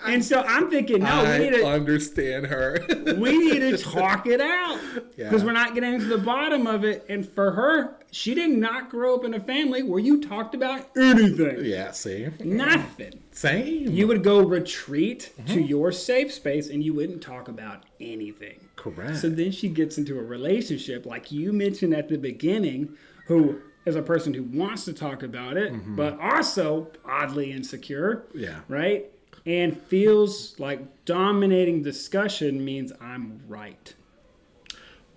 And so I'm thinking, no, we need to understand her. we need to talk it out because Yeah. we're not getting to the bottom of it. And for her, she did not grow up in a family where you talked about anything. Yeah, see? Nothing. Same. You would go retreat to your safe space and you wouldn't talk about anything. Correct. So then she gets into a relationship, like you mentioned at the beginning, who is a person who wants to talk about it, but also oddly insecure. Yeah. Right? And feels like dominating discussion means I'm right.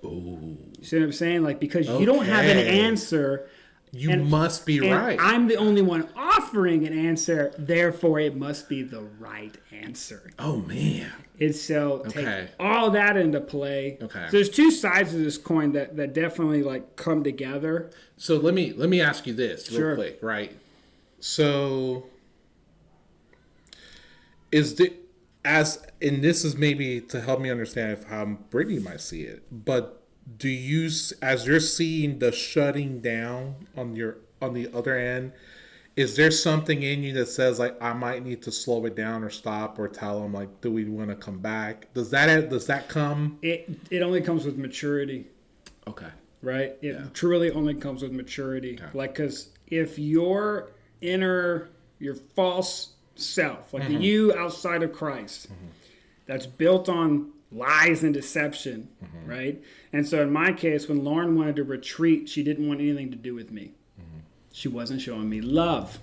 Ooh. You see what I'm saying? Like, because you don't have an Okay. answer. You must be and right. I'm the only one offering an answer. Therefore, it must be the right answer. Oh, man. And so take Okay. all that into play. Okay. So there's two sides of this coin that definitely like come together. So let me ask you this real Sure. quick, right? So and this is maybe to help me understand how Brittany might see it, but do you, as you're seeing the shutting down on the other end, is there something in you that says like I might need to slow it down or stop or tell them like, do we want to come back? Does that come? It only comes with maturity. Okay. Right? It truly only comes with maturity. Okay. Like, because if your false self, like the you outside of Christ, that's built on lies and deception, right? And so in my case, when Lauren wanted to retreat, she didn't want anything to do with me. She wasn't showing me love.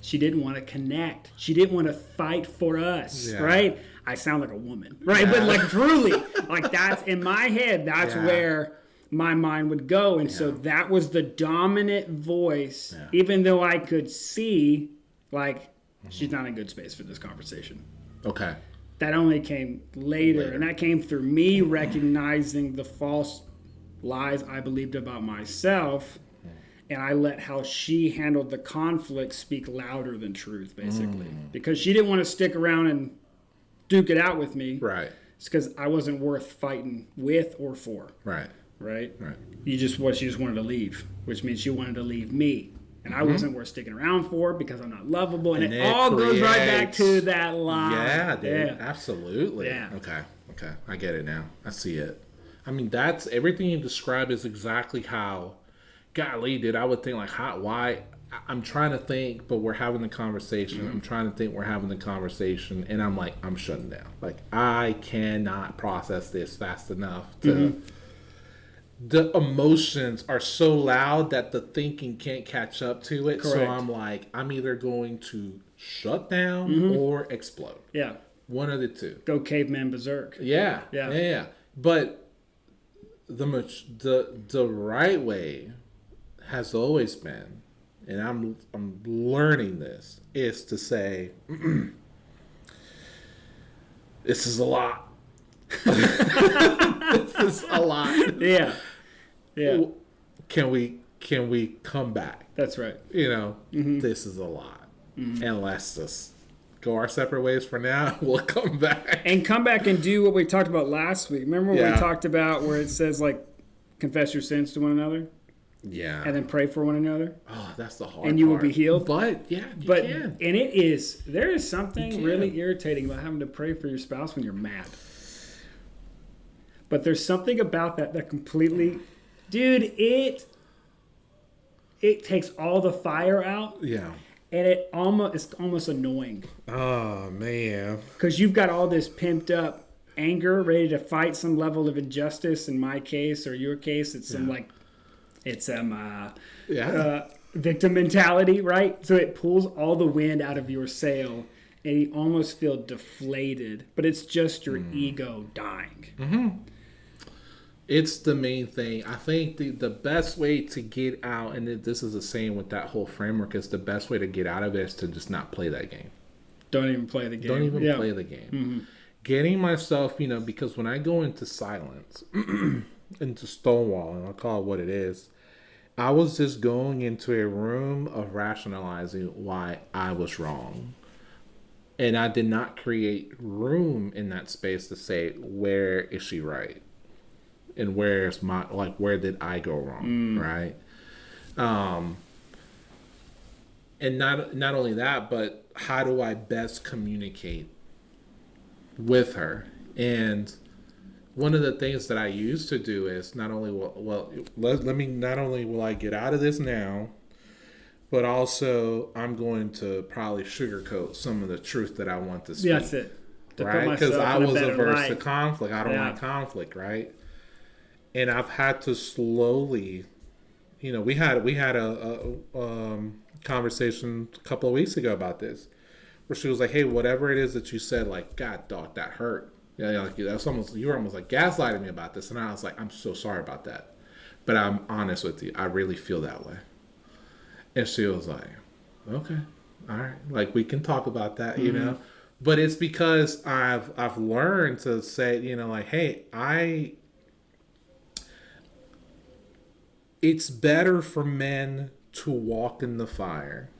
She didn't want to connect. She didn't want to fight for us, right? I sound like a woman, right? But like truly, like that's in my head, that's where my mind would go. And so that was the dominant voice, even though I could see like she's not in a good space for this conversation. Okay. That only came later. And that came through me recognizing the false lies I believed about myself. And I let how she handled the conflict speak louder than truth, basically. Because she didn't want to stick around and duke it out with me. Right. It's because I wasn't worth fighting with or for. Right. Right? Right. She just wanted to leave, which means she wanted to leave me. And I wasn't worth sticking around for because I'm not lovable. And it all goes right back to that lie. Yeah, dude. Yeah. Absolutely. Yeah. Okay. I get it now. I see it. I mean, that's everything you describe is exactly how, golly, dude, I would think like, why? I'm trying to think, but we're having the conversation. I'm trying to think, we're having the conversation. And I'm like, I'm shutting down. Like, I cannot process this fast enough to... The emotions are so loud that the thinking can't catch up to it. Correct. So I'm like, I'm either going to shut down or explode. Yeah. One of the two. Go caveman berserk. Yeah. Yeah. But the right way has always been, and I'm learning this, is to say, this is a lot. This is a lot. Yeah. Can we can we come back? That's right. This is a lot. And let's just go our separate ways for now. We'll come back. And come back and do what we talked about last week. Remember what we talked about where it says, like, confess your sins to one another? Yeah. And then pray for one another? Oh, that's the hard part. And you will be healed? But, yeah, you can. And there is something really irritating about having to pray for your spouse when you're mad. But there's something about that completely, dude, it takes all the fire out. Yeah. And it's almost annoying. Oh, man. Because you've got all this pimped up anger, ready to fight some level of injustice. In my case or your case, it's victim mentality, right? So it pulls all the wind out of your sail, and you almost feel deflated. But it's just your ego dying. Mm-hmm. It's the main thing. I think the best way to get out, and this is the same with that whole framework, is the best way to get out of it is to just not play that game. Don't even play the game. Don't even play the game. Mm-hmm. Getting myself, because when I go into silence, into stonewalling, I'll call it what it is, I was just going into a room of rationalizing why I was wrong. And I did not create room in that space to say, where is she right? And where did I go wrong, right? And not only that, but how do I best communicate with her? And one of the things that I used to do is not only will I get out of this now, but also I'm going to probably sugarcoat some of the truth that I want to speak. That's it. Right? Because I was averse to conflict. I don't like conflict, right? And I've had to slowly, we had a conversation a couple of weeks ago about this, where she was like, "Hey, whatever it is that you said, like, God, dog, that hurt. Yeah, like you were almost like gaslighting me about this." And I was like, "I'm so sorry about that, but I'm honest with you. I really feel that way." And she was like, "Okay, all right, like we can talk about that, But it's because I've learned to say, like, hey, it's better for men to walk in the fire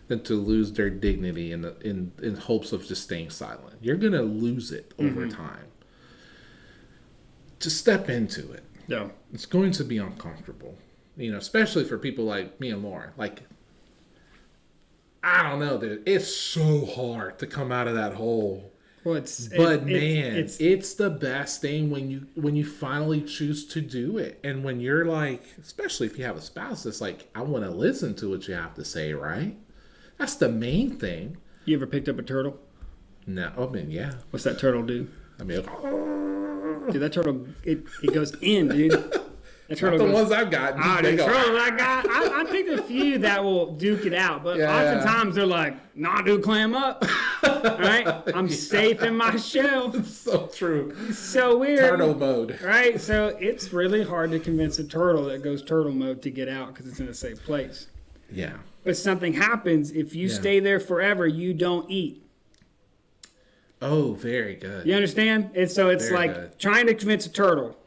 than to lose their dignity in hopes of just staying silent. You're going to lose it over time. Just step into it. Yeah. It's going to be uncomfortable, especially for people like me and Lauren. Like, I don't know, dude. It's so hard to come out of that hole. Well, it's the best thing when you finally choose to do it, and when you're like, especially if you have a spouse that's like, I want to listen to what you have to say, right? That's the main thing. You ever picked up a turtle? No, I mean, yeah. What's that turtle do? I mean, dude, that turtle it goes in, dude. Not the ones I've got. The turtles I got. I picked a few that will duke it out, but oftentimes they're like, "Nah, dude, clam up." Right? I'm safe in my shell. It's so true. It's so weird. Turtle mode. Right? So it's really hard to convince a turtle that goes turtle mode to get out because it's in a safe place. Yeah. But something happens if you stay there forever. You don't eat. Oh, very good. You understand? And so it's very like good. Trying to convince a turtle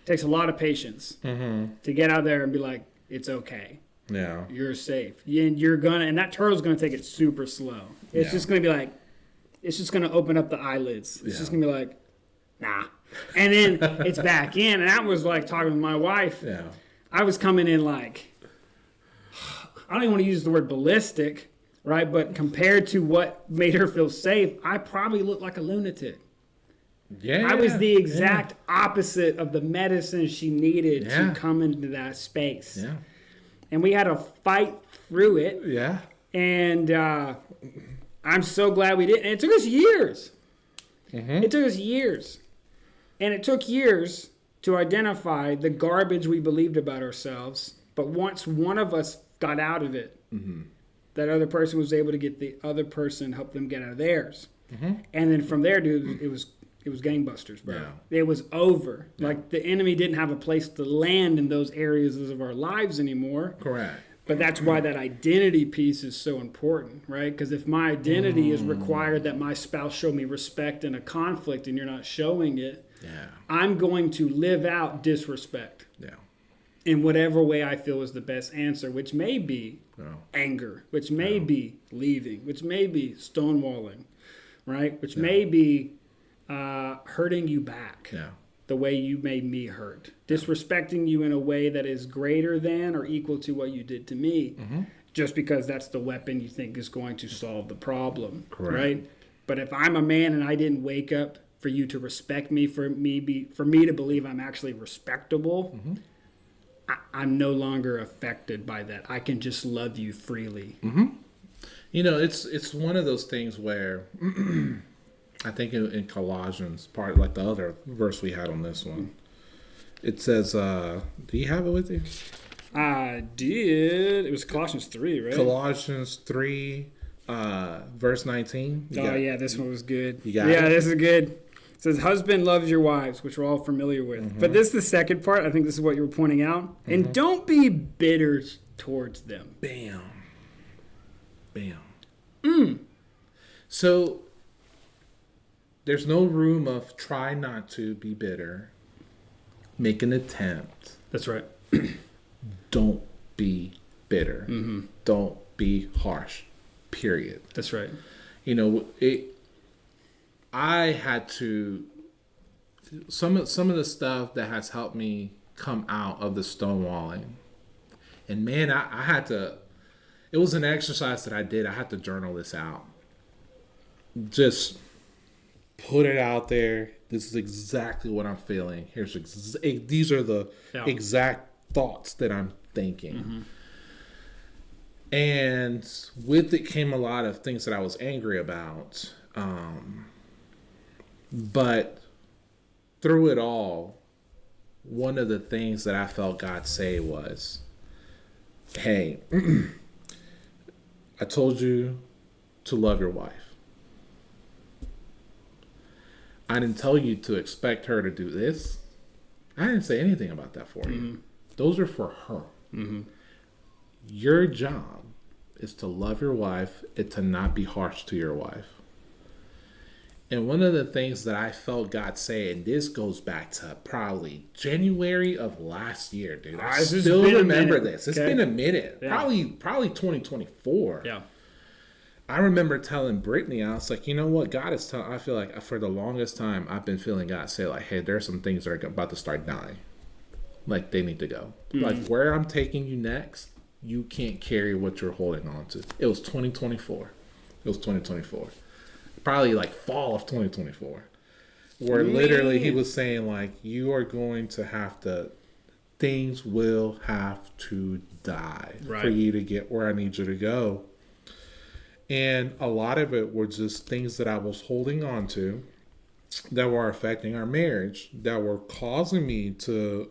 takes a lot of patience to get out there and be like, it's okay. Yeah. You're safe. And that turtle's going to take it super slow. It's just going to be like, it's just going to open up the eyelids. It's just going to be like, nah. And then it's back in. And I was like talking with my wife. Yeah. I was coming in like, I don't even want to use the word ballistic, right? But compared to what made her feel safe, I probably looked like a lunatic. Yeah, I was the exact opposite of the medicine she needed to come into that space. Yeah. And we had to fight through it. Yeah. And I'm so glad we did. And it took us years. It took us years. And it took years to identify the garbage we believed about ourselves. But once one of us got out of it, that other person was able to get the other person, help them get out of theirs. And then from there, dude, it was gangbusters, bro. Yeah. It was over. Yeah. Like, the enemy didn't have a place to land in those areas of our lives anymore. Correct. But that's why that identity piece is so important, right? Because if my identity is required that my spouse show me respect in a conflict and you're not showing it, I'm going to live out disrespect. Yeah. in whatever way I feel is the best answer, which may be anger, which may be leaving, which may be stonewalling, right? Which may be hurting you back the way you made me hurt, disrespecting you in a way that is greater than or equal to what you did to me, just because that's the weapon you think is going to solve the problem, right? But if I'm a man and I didn't wake up for you to respect me, for me to believe I'm actually respectable, I'm no longer affected by that. I can just love you freely. You know, it's one of those things where I think in Colossians, part like the other verse we had on this one, it says, do you have it with you? I did. It was Colossians 3, right? Colossians 3, verse 19. Yeah, this one was good. You got it? This is good. It says, husband loves your wives, which we're all familiar with. But this is the second part. I think this is what you were pointing out. And don't be bitter towards them. Bam. So there's no room of try not to be bitter. Make an attempt. That's right. Don't be bitter. Don't be harsh. Period. That's right. You know, I had to some of the stuff that has helped me come out of the stonewalling. And man, I had to. It was an exercise that I did. I had to journal this out. Just put it out there. This is exactly what I'm feeling. These are the exact thoughts that I'm thinking. And with it came a lot of things that I was angry about. But through it all, one of the things that I felt God say was, hey, I told you to love your wife. I didn't tell you to expect her to do this. I didn't say anything about that for you. Those are for her. Your job is to love your wife and to not be harsh to your wife. And one of the things that I felt God say, and this goes back to probably January of last year, dude. I still remember this. It's been a minute. Probably 2024. Yeah. I remember telling Brittany, I was like, you know what? God is telling, I feel like for the longest time, I've been feeling God say, like, hey, there's some things that are about to start dying. Like, they need to go. Like, where I'm taking you next, you can't carry what you're holding on to. It was 2024. Probably like fall of 2024. Where literally he was saying, like, you are going to have to, things will have to die for you to get where I need you to go. And a lot of it were just things that I was holding on to that were affecting our marriage, that were causing me to,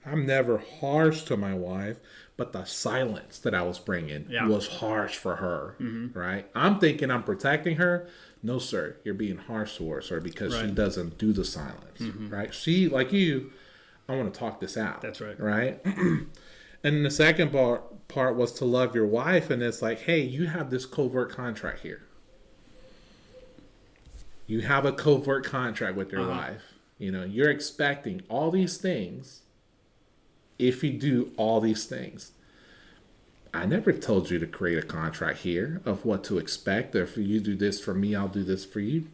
I'm never harsh to my wife, but the silence that I was bringing was harsh for her, right? I'm thinking I'm protecting her. No, sir, you're being harsh towards her because she doesn't do the silence, right? She, like you, I want to talk this out. That's right. Right? And then the second part was to love your wife, and it's like, hey, you have this covert contract here. You have a covert contract with your wife. You know, you're expecting all these things if you do all these things. I never told you to create a contract here of what to expect. Or if you do this for me, I'll do this for you.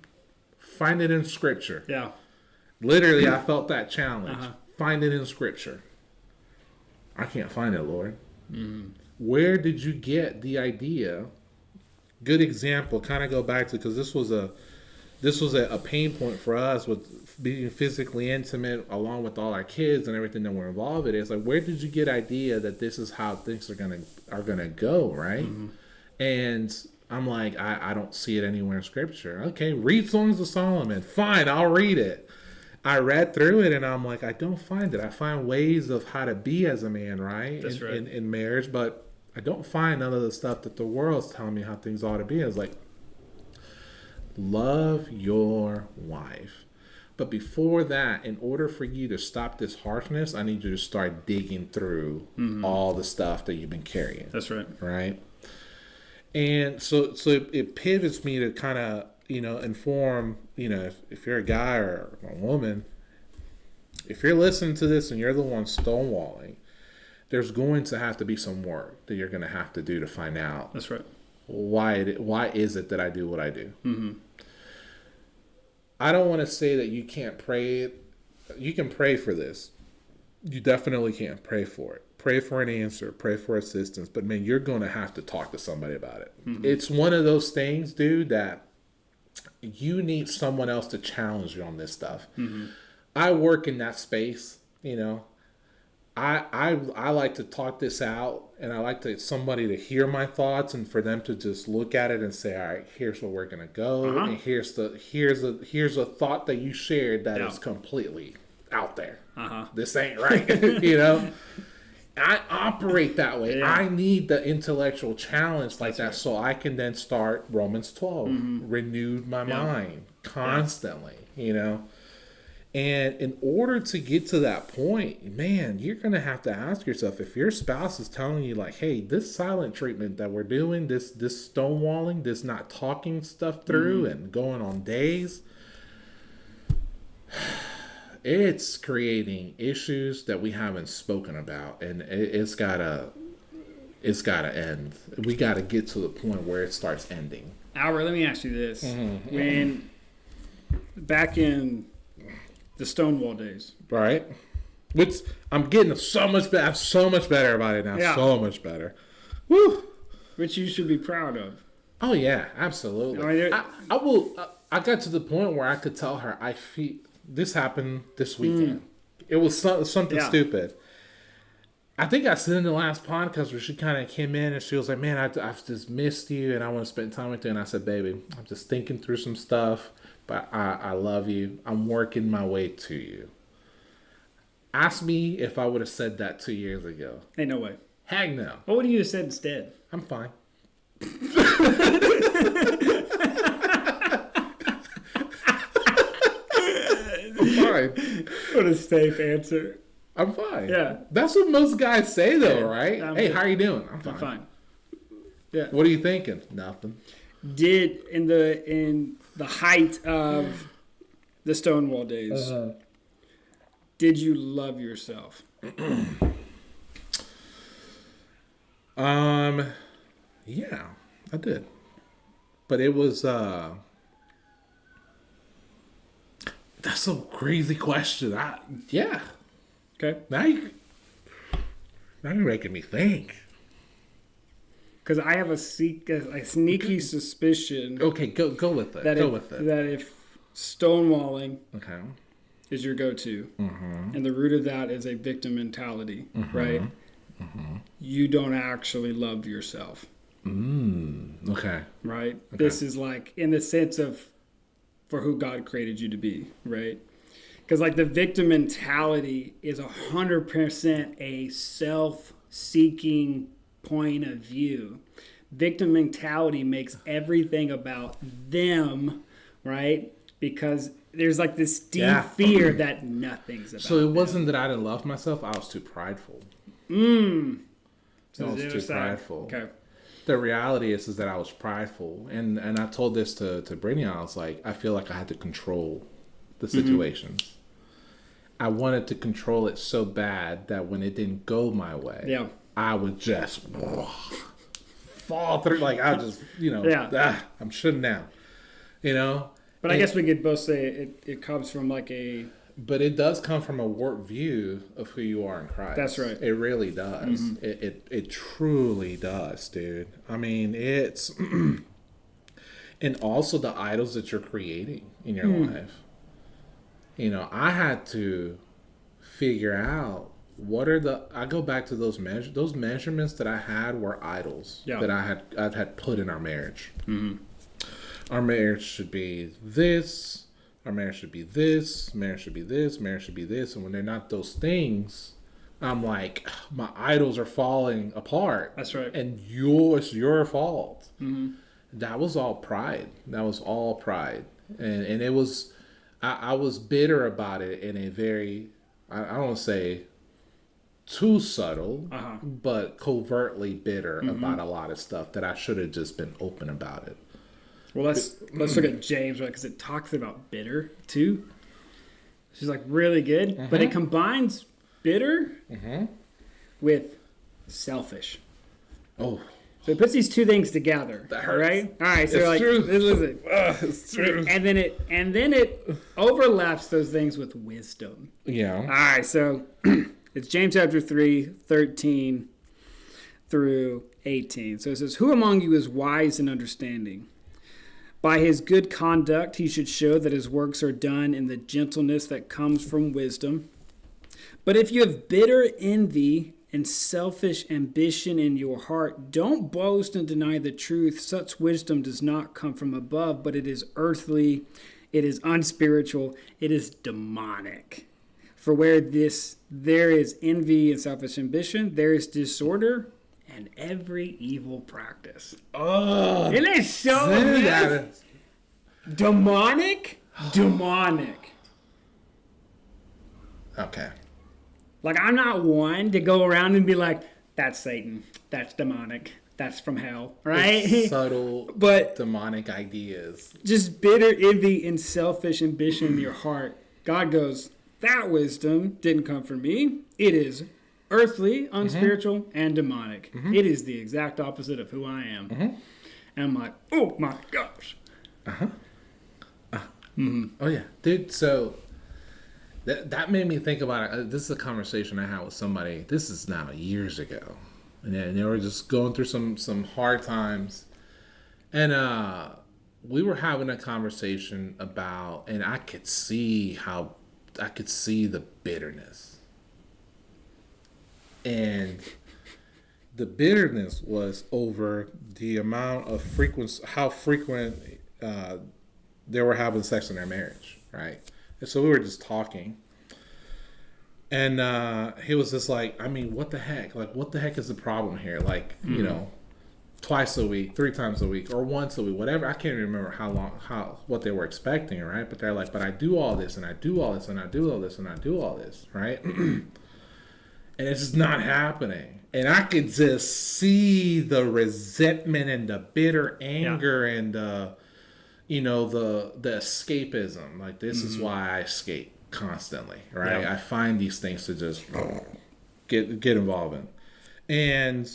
Find it in Scripture. Yeah. Literally, I felt that challenge. Find it in Scripture. I can't find it, Lord. Where did you get the idea? Good example, kind of go back to, because this was a pain point for us with being physically intimate along with all our kids and everything that we're involved in. It's like, where did you get idea that this is how things are gonna go, right? And I'm like, I don't see it anywhere in Scripture. Okay, read Songs of Solomon. Fine, I'll read it. I read through it and I'm like, I don't find it. I find ways of how to be as a man, right? That's right. In marriage, but I don't find none of the stuff that the world's telling me how things ought to be. It's like, love your wife. But before that, in order for you to stop this harshness, I need you to start digging through all the stuff that you've been carrying. That's right. Right? And so it pivots me to kind of, inform, if you're a guy or a woman, if you're listening to this and you're the one stonewalling, there's going to have to be some work that you're going to have to do to find out. That's right. Why is it that I do what I do? Mm-hmm. I don't want to say that you can't pray. You can pray for this. You definitely can pray for it. Pray for an answer. Pray for assistance. But man, you're going to have to talk to somebody about it. Mm-hmm. It's one of those things, dude, that you need someone else to challenge you on this stuff. Mm-hmm. I work in that space, you know. I like to talk this out, and I like somebody to hear my thoughts and for them to just look at it and say, all right, here's where we're gonna go, and here's a thought that you shared that is completely out there. This ain't right, you know. I operate that way. Yeah. I need the intellectual challenge like that, so I can then start Romans 12, renewed my mind constantly, you know. And in order to get to that point, man, you're going to have to ask yourself, if your spouse is telling you like, hey, this silent treatment that we're doing, this stonewalling, this not talking stuff through and going on days, it's creating issues that we haven't spoken about. And it's gotta end. We got to get to the point where it starts ending. Albert, let me ask you this. When back in the Stonewall days, right? Which I'm getting so much better. I'm so much better about it now. Yeah. So much better. Woo! Which you should be proud of. Oh yeah, absolutely. I will. I got to the point where I could tell her, I feel this happened this weekend. It was something stupid. I think I said in the last podcast where she kind of came in and she was like, "Man, I've just missed you and I want to spend time with you." And I said, "Baby, I'm just thinking through some stuff. But I love you. I'm working my way to you." Ask me if I would have said that 2 years ago. Ain't no way. Heck no. What would you have said instead? I'm fine. I'm fine. What a safe answer. I'm fine. Yeah. That's what most guys say though, right? Hey, how are you doing? I'm fine. I'm fine. Yeah. What are you thinking? Nothing. Did in the height of the Stonewall days, did you love yourself? Yeah, I did. But it was that's a crazy question. Yeah. Okay. Now you're making me think. Because I have a sneaky suspicion. Okay, go with it. That if stonewalling is your go-to, and the root of that is a victim mentality, right? You don't actually love yourself. Okay. Right? Okay. This is like in the sense of for who God created you to be, right? Because like the victim mentality is 100% a self-seeking point of view. Victim mentality makes everything about them, right? Because there's like this deep fear that nothing's about So it them. wasn't that I didn't love myself, I was too prideful. So I was too prideful. Okay. The reality is that I was prideful. And I told this to Brittany. I was like, I feel like I had to control the situations. I wanted to control it so bad that when it didn't go my way, I would just fall through. Like I just, I'm shutting down, But I guess we could both say it comes from like a... But it does come from a warped view of who you are in Christ. That's right. It really does. It truly does, dude. I mean, it's... and also the idols that you're creating in your life. I had to figure out what are I go back to those measurements that I had were idols that I had put in our marriage. Our marriage should be this. Our marriage should be this. Marriage should be this. Marriage should be this. And when they're not those things, I'm like, my idols are falling apart. That's right. And it's your fault. That was all pride. And it was, I was bitter about it in a very, I don't want to say too subtle, but covertly bitter about a lot of stuff that I should have just been open about it. Well, let's look at James, right? Because it talks about bitter too. She's like really good, but it combines bitter with selfish. Oh, so it puts these two things together. that hurts. Right? All right. So It's like, true. listen. It's true. And then it overlaps those things with wisdom. Yeah. All right. So it's James chapter 3, 13 through 18. So it says, "Who among you is wise and understanding? By his good conduct, he should show that his works are done in the gentleness that comes from wisdom. But if you have bitter envy and selfish ambition in your heart, don't boast and deny the truth. Such wisdom does not come from above, but it is earthly, it is unspiritual, it is demonic. For where there is envy and selfish ambition, there is disorder and every evil practice." Oh, Isn't it so dude, good? Demonic? Demonic. okay. Like, I'm not one to go around and be like, that's Satan, that's demonic, that's from hell, right? It's subtle, But demonic ideas. just bitter envy and selfish ambition in your heart. God goes, that wisdom didn't come from me. It is earthly, unspiritual, and demonic. It is the exact opposite of who I am. And I'm like, oh my gosh. Oh yeah, dude. So that made me think about it. This is a conversation I had with somebody. This is now years ago, and they were just going through some hard times, and we were having a conversation about, and I could see the bitterness, and the bitterness was over the amount of frequency, how frequent they were having sex in their marriage, right? And so we were just talking, and he was just like, I mean, what the heck? Like, what the heck is the problem here? Like, you know, twice a week, 3 times a week, or once a week, whatever. I can't remember what they were expecting, right? But they're like, but I do all this, and I do all this, and I do all this, and I do all this, right? And it's just not happening. And I could just see the resentment and the bitter anger and you know, the escapism. Like, this is why I escape constantly, right? I find these things to just get involved in. And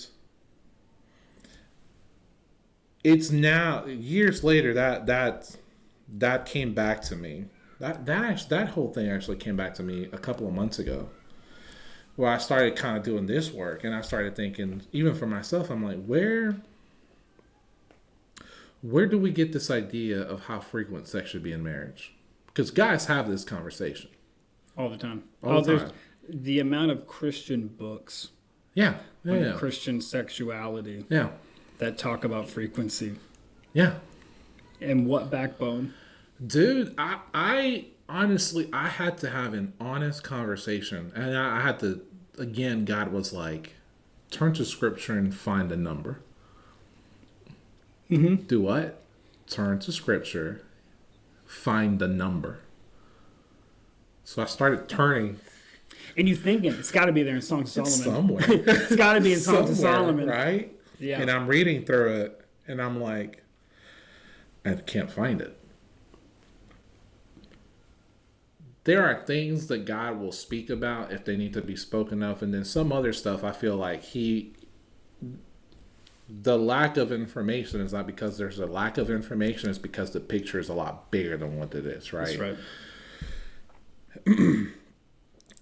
it's now years later that came back to me. That whole thing actually came back to me a couple of months ago, where I started kind of doing this work, and I started thinking, even for myself, I'm like, where do we get this idea of how frequent sex should be in marriage? Because guys have this conversation All the time. all the time. The amount of Christian books Yeah, on Christian sexuality yeah, that talk about frequency. yeah. And what backbone? Dude, I honestly, I had to have an honest conversation, and I had to, again, God was like, turn to scripture and find a number. Do what? Turn to scripture, find the number. So I started turning. And you thinking, it's got to be there in Songs of Solomon. Somewhere. It's got to be in Songs of Somewhere, Solomon. right? Yeah. And I'm reading through it, and I'm like, I can't find it. There are things that God will speak about if they need to be spoken of, and then some other stuff I feel like the lack of information is not because there's a lack of information, it's because the picture is a lot bigger than what it is, right? That's right.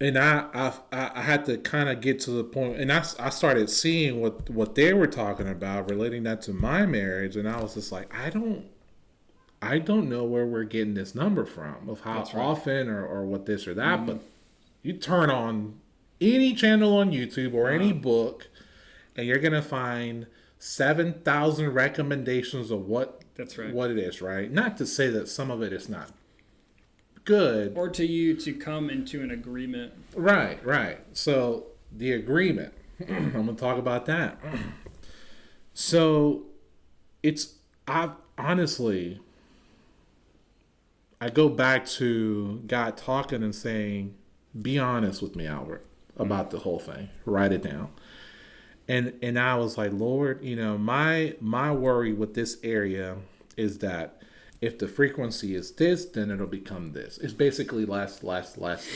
And I had to kind of get to the point, and I started seeing what they were talking about, relating that to my marriage, and I was just like, I don't know where we're getting this number from, of how often or what this or that, but you turn on any channel on YouTube or any book, and you're gonna find 7,000 recommendations of what it is, right? Not to say that some of it is not good, Or to you to come into an agreement. right. So the agreement, I'm gonna talk about that. So I go back to God talking and saying, be honest with me, Albert, about the whole thing. Write it down. And I was like, Lord, you know, my worry with this area is that, If the frequency is this, then it'll become this. It's basically less, and less.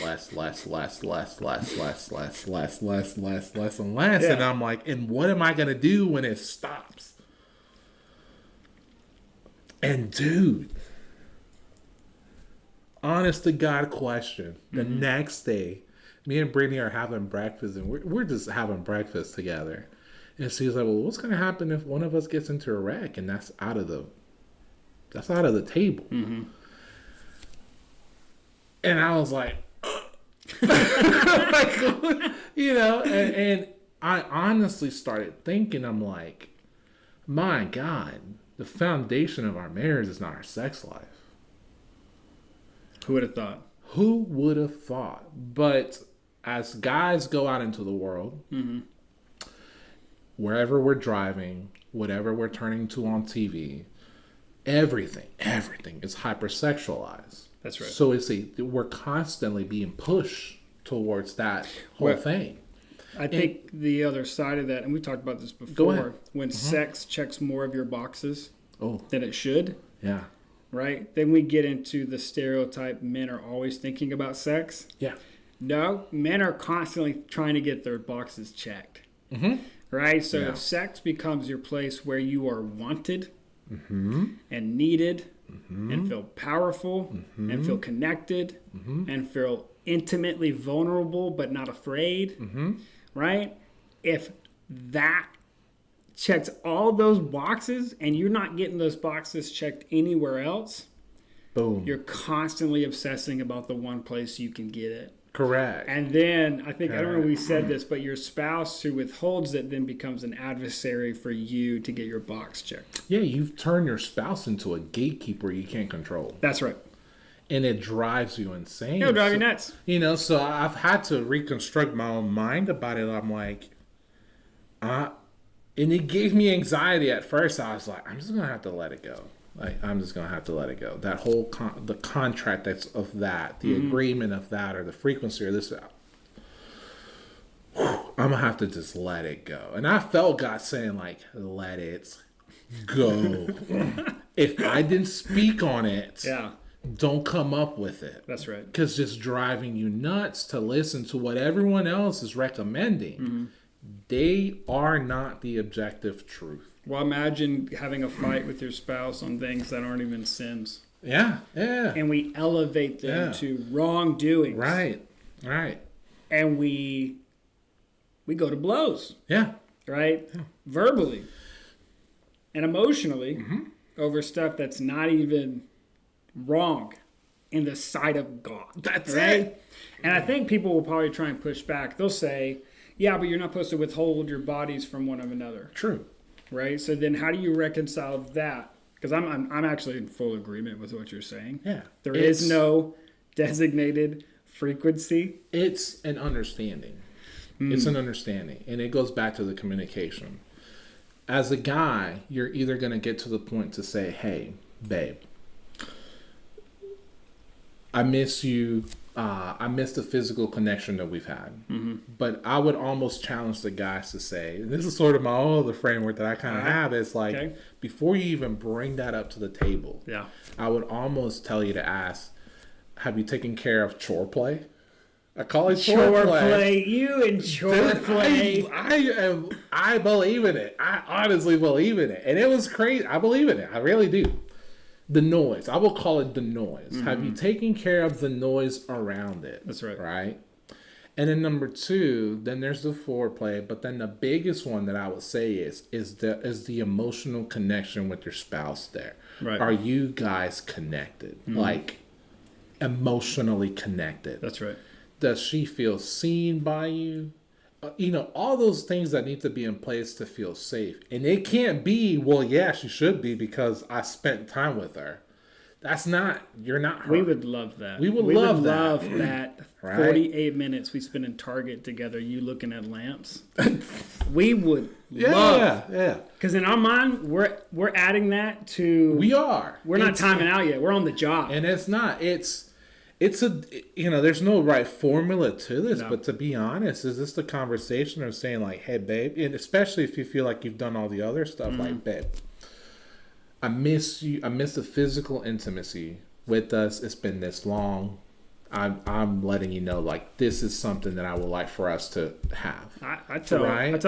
Yeah. And I'm like, and what am I gonna do when it stops? And dude, honest to God question. The next day, me and Brittany are having breakfast, and we're just having breakfast together. And she's like, well, what's gonna happen if one of us gets into a wreck and that's out of the table? And I was like, like, you know, and I honestly started thinking, I'm like, my God, the foundation of our marriage is not our sex life. Who would have thought? Who would have thought? But as guys go out into the world, wherever we're driving, whatever we're turning to on TV, everything is hypersexualized. That's right. So we're constantly being pushed towards that whole thing. I think the other side of that, and we talked about this Go before, ahead. when sex checks more of your boxes Oh, than it should, yeah. right? Then we get into the stereotype men are always thinking about sex. Yeah. No, men are constantly trying to get their boxes checked. Right? So Yeah. if sex becomes your place where you are wanted and needed and feel powerful and feel connected and feel intimately vulnerable but not afraid, right? If that checks all those boxes and you're not getting those boxes checked anywhere else, Boom. you're constantly obsessing about the one place you can get it. Correct. And then, I think, I don't know if we said this, but your spouse who withholds it then becomes an adversary for you to get your box checked. Yeah, you've turned your spouse into a gatekeeper you can't control. That's right. And it drives you insane. It'll drive you nuts. You know, so I've had to reconstruct my own mind about it. I'm like, and it gave me anxiety at first. I was like, I'm just going to have to let it go. Like, I'm just going to have to let it go. That whole, the contract that's of that, the agreement of that, or the frequency or this, I'm going to have to just let it go. And I felt God saying, like, let it go. If I didn't speak on it, don't come up with it. That's right. Because just driving you nuts to listen to what everyone else is recommending. They are not the objective truth. Well, imagine having a fight with your spouse on things that aren't even sins. Yeah. And we elevate them to wrongdoings. Right. And we go to blows. Yeah. Right? Yeah. Verbally and emotionally over stuff that's not even wrong in the sight of God. That's right? it. And I think people will probably try and push back. They'll say, yeah, but you're not supposed to withhold your bodies from one another. True. Right? So then how do you reconcile that? Because I'm actually in full agreement with what you're saying. Yeah. There is no designated frequency. It's an understanding. It's an understanding. And it goes back to the communication. As a guy, you're either going to get to the point to say, hey, babe, I miss you. I miss the physical connection that we've had. But I would almost challenge the guys to say, and this is sort of my other framework that I kind of have, is like, before you even bring that up to the table, I would almost tell you to ask, have you taken care of chore play? I call it chore play. You and chore play. I believe in it. I honestly believe in it. And it was crazy. I believe in it. I really do. The noise. I will call it the noise. Have you taken care of the noise around it? That's right. Right? And then number two, then there's the foreplay. But then the biggest one that I would say is the emotional connection with your spouse there. Right. Are you guys connected? Like, emotionally connected? That's right. Does she feel seen by you? All those things that need to be in place to feel safe. And it can't be, well, yeah, she should be because I spent time with her. That's not, you're not her. We would love that. We would love that. Right? 48 minutes we spent in Target together, you looking at lamps. We would love. Yeah. Because in our mind, we're adding that to. We are. We're not timing out yet. We're on the job. And it's not. It's a, there's no right formula to this, but to be honest, is this the conversation of saying like, hey, babe, and especially if you feel like you've done all the other stuff, like, babe, I miss you. I miss the physical intimacy with us. It's been this long. I'm letting you know, like, this is something that I would like for us to have. I tell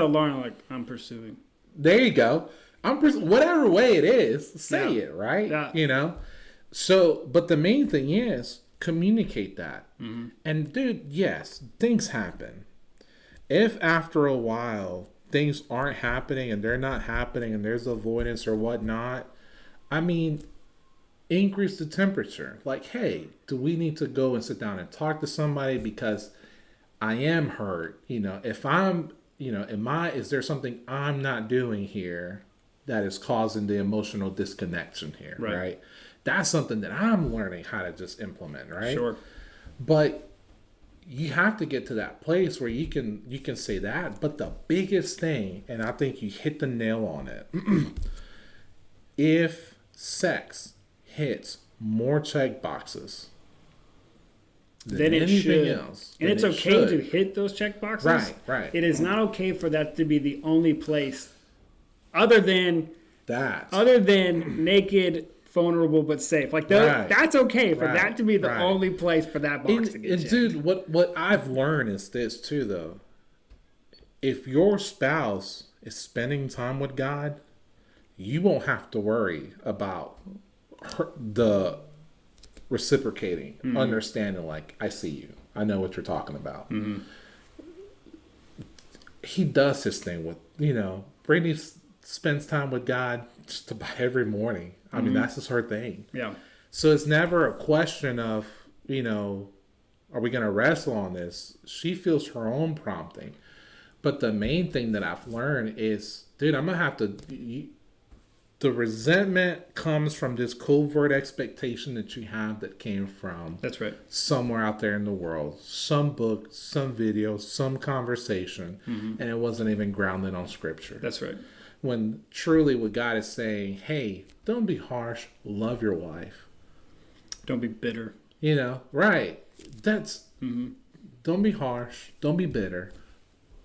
Lauren, like, I'm pursuing. There you go. Whatever way it is, say it, right? Yeah. You know? So, but the main thing is communicate that. Mm-hmm. And dude, yes, things happen. If after a while things aren't happening and they're not happening and there's avoidance or whatnot, I mean, increase the temperature. Like, hey, do we need to go and sit down and talk to somebody because I am hurt? You know, if I'm, you know, is there something I'm not doing here that is causing the emotional disconnection here, right? That's something that I'm learning how to just implement, right? Sure. But you have to get to that place where you can say that. But the biggest thing, and I think you hit the nail on it, if sex hits more check boxes than it anything should. else, and it's okay to hit those check boxes. Right. It is not okay for that to be the only place other than naked, vulnerable, but safe. Like, that's okay for that to be the only place for that box to get checked. Dude, what I've learned is this too, though. If your spouse is spending time with God, you won't have to worry about the reciprocating, understanding, like, I see you. I know what you're talking about. Mm-hmm. He does his thing with, you know, Brittany spends time with God just about every morning. I mean, that's just her thing. Yeah. So it's never a question of, you know, are we going to wrestle on this? She feels her own prompting. But the main thing that I've learned is, dude, I'm going to have to... the resentment comes from this covert expectation that you have that came from... That's right. ...somewhere out there in the world. Some book, some video, some conversation. And it wasn't even grounded on scripture. That's right. When truly what God is saying, hey, don't be harsh, love your wife. Don't be bitter. You know, right. That's, don't be harsh, don't be bitter,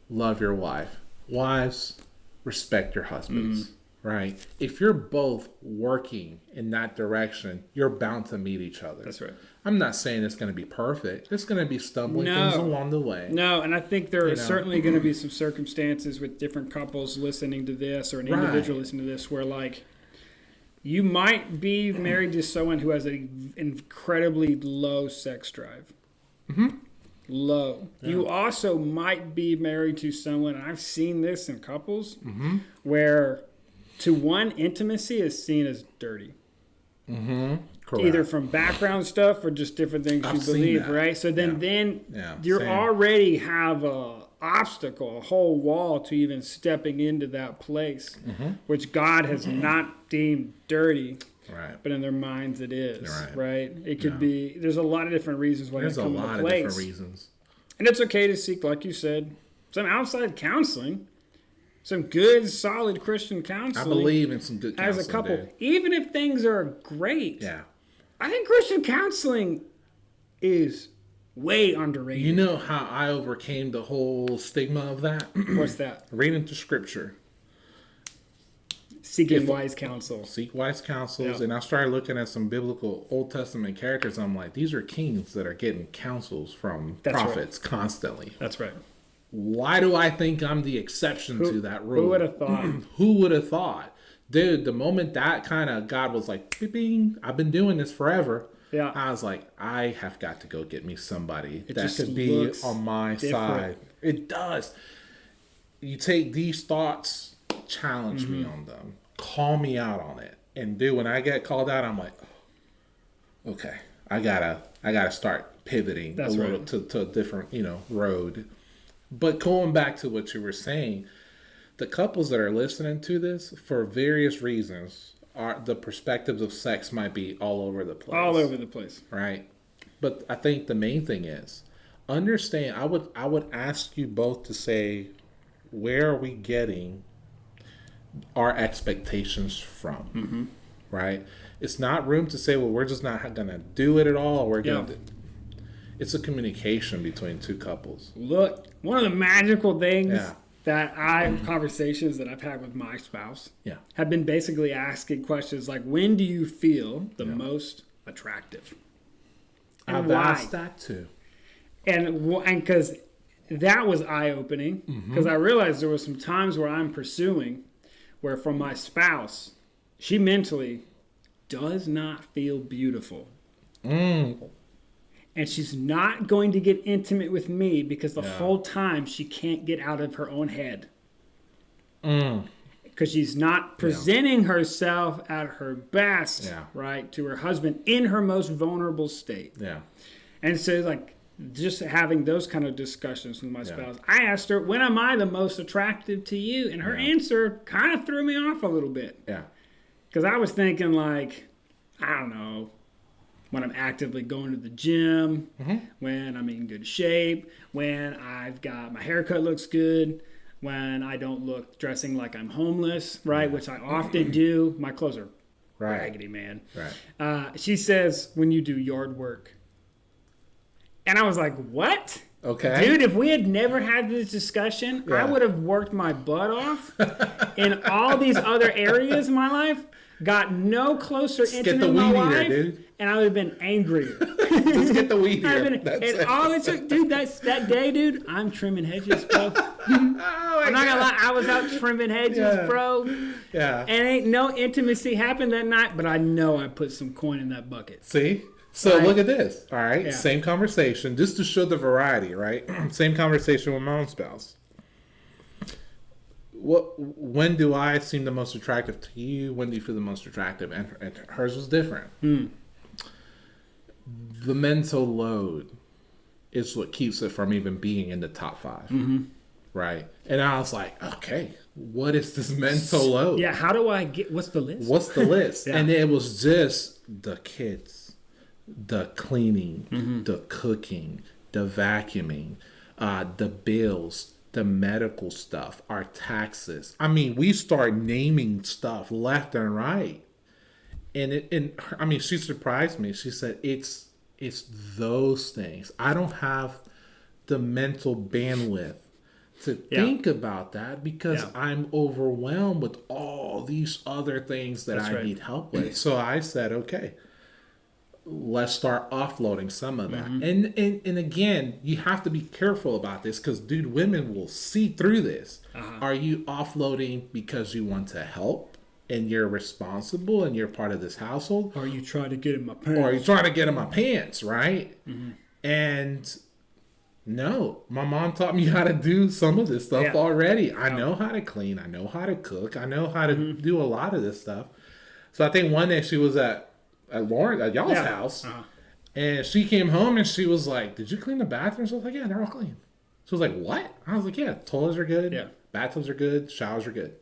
love your wife. Wives, respect your husbands, right? If you're both working in that direction, you're bound to meet each other. That's right. I'm not saying it's going to be perfect. There's going to be stumbling things along the way. No, and I think there are certainly going to be some circumstances with different couples listening to this or an individual listening to this where, like, you might be married to someone who has an incredibly low sex drive. Low. Yeah. You also might be married to someone, and I've seen this in couples, where to one, intimacy is seen as dirty. Correct. Either from background stuff or just different things you believe, right? So then you already have a obstacle, a whole wall to even stepping into that place, which God has not deemed dirty, but in their minds it is, right? It could be. There's a lot of different reasons why there's a lot of different reasons, and it's okay to seek, like you said, some outside counseling. Some good, solid Christian counseling. I believe in some good counseling as a couple. Dude. Even if things are great. Yeah. I think Christian counseling is way underrated. You know how I overcame the whole stigma of that? What's that? Reading the scripture. Seeking wise counsel. Seek wise counsels. Yeah. And I started looking at some biblical Old Testament characters. I'm like, these are kings that are getting counsels from prophets constantly. That's right. Why do I think I'm the exception to that rule? Who would have thought? Who would have thought? Dude, the moment that kind of God was like, bing, I've been doing this forever. Yeah. I was like, I have got to go get me somebody that could be on my side. It does. You take these thoughts, challenge me on them, call me out on it. And dude, when I get called out, I'm like, oh, okay, I gotta start pivoting a little to a different, road. But going back to what you were saying, the couples that are listening to this, for various reasons, the perspectives of sex might be all over the place. All over the place. Right. But I think the main thing is, understand, I would ask you both to say, where are we getting our expectations from? Right? It's not room to say, well, we're just not going to do it at all. We're going to... It's a communication between two couples. Look, one of the magical things conversations that I've had with my spouse Yeah. have been basically asking questions like, when do you feel the most attractive? And I've asked that too. And because that was eye-opening, because I realized there were some times where I'm pursuing, where from my spouse, she mentally does not feel beautiful. And she's not going to get intimate with me because the whole time she can't get out of her own head. Because she's not presenting herself at her best, right, to her husband in her most vulnerable state. Yeah. And so, like, just having those kind of discussions with my spouse, I asked her, when am I the most attractive to you? And her answer kind of threw me off a little bit. Yeah. Because I was thinking, like, I don't know, when I'm actively going to the gym, when I'm in good shape, when I've got my haircut looks good, when I don't look dressing like I'm homeless, right, which I often do. My clothes are raggedy, man. Right. She says, when you do yard work. And I was like, what? Okay. Dude, if we had never had this discussion, I would have worked my butt off in all these other areas of my life, got no closer intimate in my life, dude. and I would have been angrier. Just get the weed eater. And all it took, dude, that day, dude, I'm trimming hedges, bro. I'm not gonna lie, I was out trimming hedges, bro. Yeah. And ain't no intimacy happened that night, but I know I put some coin in that bucket. See? So Right. look at this. All right. Yeah. Same conversation, just to show the variety, right? Same conversation with my own spouse. When do I seem the most attractive to you? When do you feel the most attractive? And hers was different. The mental load is what keeps it from even being in the top 5. Right. And I was like, okay, what is this mental load? Yeah, how do I get, what's the list? What's the list? Yeah. And it was just the kids, the cleaning, the cooking, the vacuuming, the bills, the medical stuff, our taxes. I mean, we start naming stuff left and right. And she surprised me. She said, it's those things. I don't have the mental bandwidth to think about that because I'm overwhelmed with all these other things that I need help with. So I said, okay, let's start offloading some of that. And again, you have to be careful about this because, dude, women will see through this. Are you offloading because you want to help and you're responsible and you're part of this household? Or are you trying to get in my pants? Or are you trying to get in my pants, right? And no, my mom taught me how to do some of this stuff already. I know how to clean. I know how to cook. I know how to do a lot of this stuff. So I think one day she was at y'all's house, and she came home and she was like, "Did you clean the bathrooms?" I was like, "Yeah, they're all clean." She was like, "What?" I was like, "Yeah, toilets are good. Bathtubs are good. Showers are good."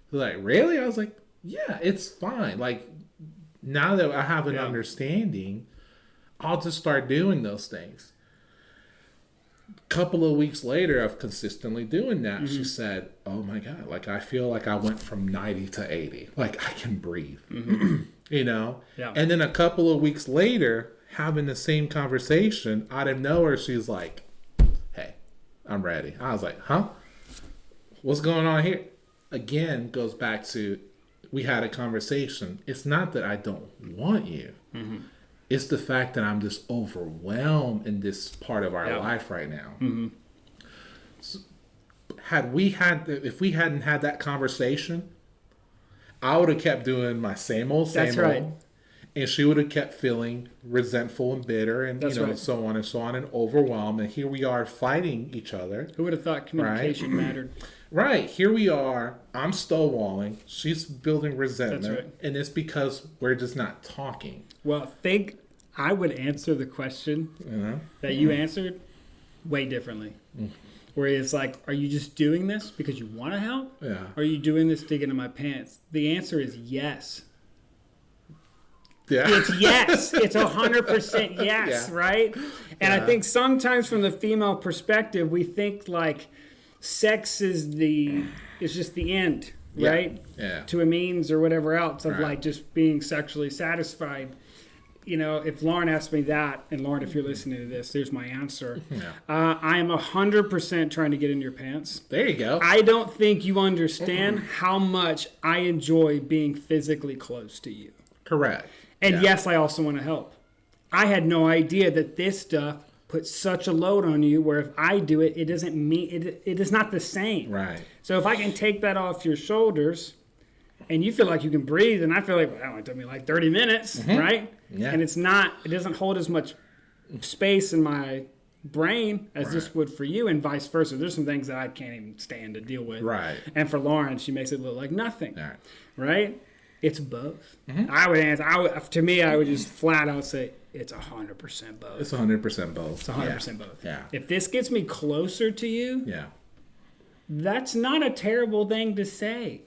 She was like, "Really?" I was like, "Yeah, it's fine. Like, now that I have an understanding, I'll just start doing those things." Couple of weeks later of consistently doing that, she said, "Oh my God, like I feel like I went from 90 to 80. Like I can breathe." You know? Yeah. And then a couple of weeks later, having the same conversation, out of nowhere, she's like, "Hey, I'm ready." I was like, "Huh? What's going on here?" Again, goes back to, we had a conversation. It's not that I don't want you. It's the fact that I'm just overwhelmed in this part of our life right now. So, if we hadn't had that conversation, I would have kept doing my same old. And she would have kept feeling resentful and bitter and so on and overwhelmed. And here we are fighting each other. Who would have thought communication mattered? Right. Here we are. I'm stonewalling. She's building resentment. That's right. And it's because we're just not talking. Well, I would answer the question that you answered way differently. Where it's like, are you just doing this because you want to help? Yeah. Or are you doing this to get in my pants? The answer is yes. Yeah. It's yes. It's 100% yes, right? And I think sometimes from the female perspective, we think like sex is just the end, right? Yeah. To a means or whatever else of like just being sexually satisfied. if Lauren asked me that, and Lauren, if you're listening to this, there's my answer. Yeah. I am 100% trying to get in your pants. There you go. I don't think you understand how much I enjoy being physically close to you. Correct. And yes, I also want to help. I had no idea that this stuff puts such a load on you where if I do it, it doesn't mean it is not the same. Right. So if I can take that off your shoulders and you feel like you can breathe, and I feel like, well, it took me like 30 minutes, right? Yeah. And it doesn't hold as much space in my brain as this would for you, and vice versa. There's some things that I can't even stand to deal with. Right. And for Lauren, she makes it look like nothing. All right. Right? It's both. I would answer. To me, I would just flat out say it's 100% both. It's 100% both. It's 100% both. Yeah. If this gets me closer to you, Yeah. that's not a terrible thing to say.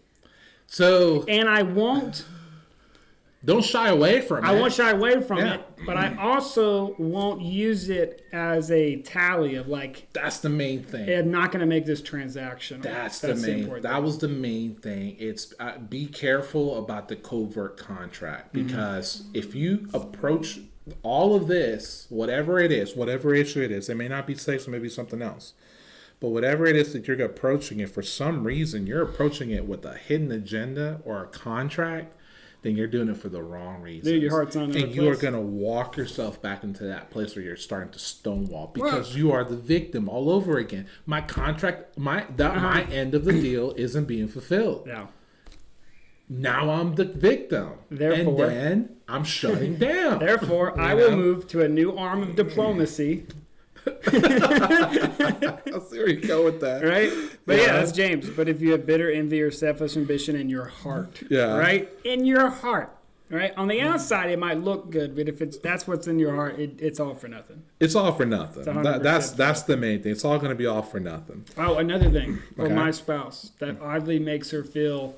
So And I won't. don't shy away from it. I won't shy away from Yeah. it, but I also won't use it as a tally of like, That's the main thing. I'm not going to make this transaction. That's the main. important That thing. was the main thing. It's be careful about the covert contract, because if you approach all of this, whatever it is, whatever issue it is, it may not be sex, it may be something else. But whatever it is that you're approaching it, for some reason you're approaching it with a hidden agenda or a contract, then you're doing it for the wrong reasons. Dude, your heart's on the and right you are place. going to walk yourself back into that place where you're starting to stonewall, because you are the victim all over again. My contract, my end of the deal isn't being fulfilled. Yeah. Now I'm the victim. Therefore- and then I'm shutting down. Therefore, I will move to a new arm of diplomacy. I see where you go with that. Right? But yeah, Yeah. that's James. But if you have bitter envy or selfish ambition in your heart, Yeah. right? In your heart, right? On the outside, it might look good, but if that's what's in your heart, it's all for nothing. It's all for nothing. 100% That's the main thing. It's all going to be all for nothing. Oh, another thing for Okay. my spouse that oddly makes her feel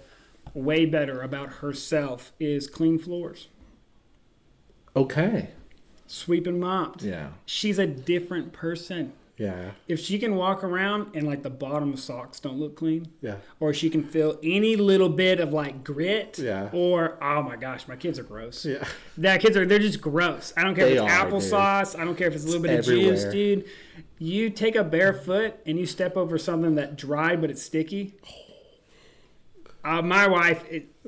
way better about herself is clean floors, Okay. sweep and mopped. Yeah. She's a different person. Yeah. If she can walk around and like the bottom of socks don't look clean, Yeah. or she can feel any little bit of like grit, Yeah. or oh my gosh, my kids are gross. Yeah. They're just gross. I don't care They if it's are, applesauce. I don't care if it's a little bit of everywhere. juice, dude. You take a bare foot and you step over something that dried but it's sticky. My wife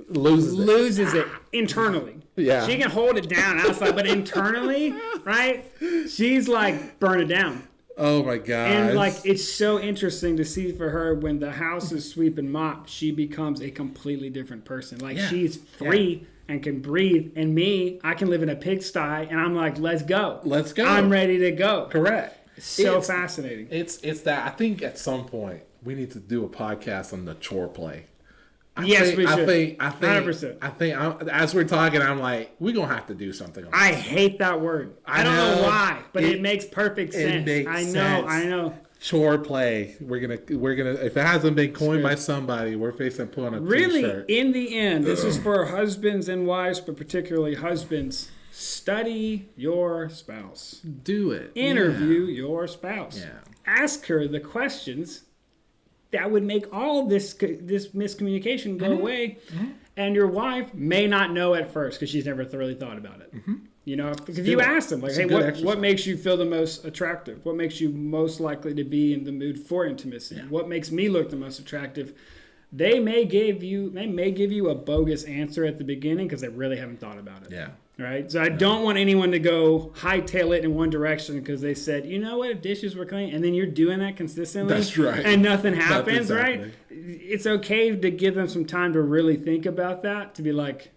loses it internally. Yeah. She can hold it down outside, but internally, right? She's like, burn it down. Oh my God. And like, it's so interesting to see for her when the house is sweep and mop, she becomes a completely different person. Like Yeah. she's free and can breathe. And me, I can live in a pigsty and I'm like, let's go. Let's go. I'm ready to go. Correct. So fascinating. It's that I think at some point we need to do a podcast on the chore play. Yes, we should. I think 100%. I think as we're talking, I'm like, we're gonna have to do something on I this. hate that word. I don't know why, but it makes perfect sense. makes I know. Chore play. We're gonna if it hasn't been coined by somebody, we're facing put on a Really, t-shirt. in the end, this is for husbands and wives, but particularly husbands. Study your spouse. Do it. Interview your spouse. Yeah. Ask her the questions that would make all this miscommunication go away. And your wife may not know at first because she's never thoroughly thought about it. You know, because if you ask them, like, It's a hey, good what exercise. makes you feel the most attractive? What makes you most likely to be in the mood for intimacy? What makes me look the most attractive? They may give you a bogus answer at the beginning because they really haven't thought about it. Yeah. Right? So I don't want anyone to go hightail it in one direction because they said, you know what, if dishes were clean, and then you're doing that consistently. That's right. And nothing happens, Nothing's right? happening. It's okay to give them some time to really think about that, to be like,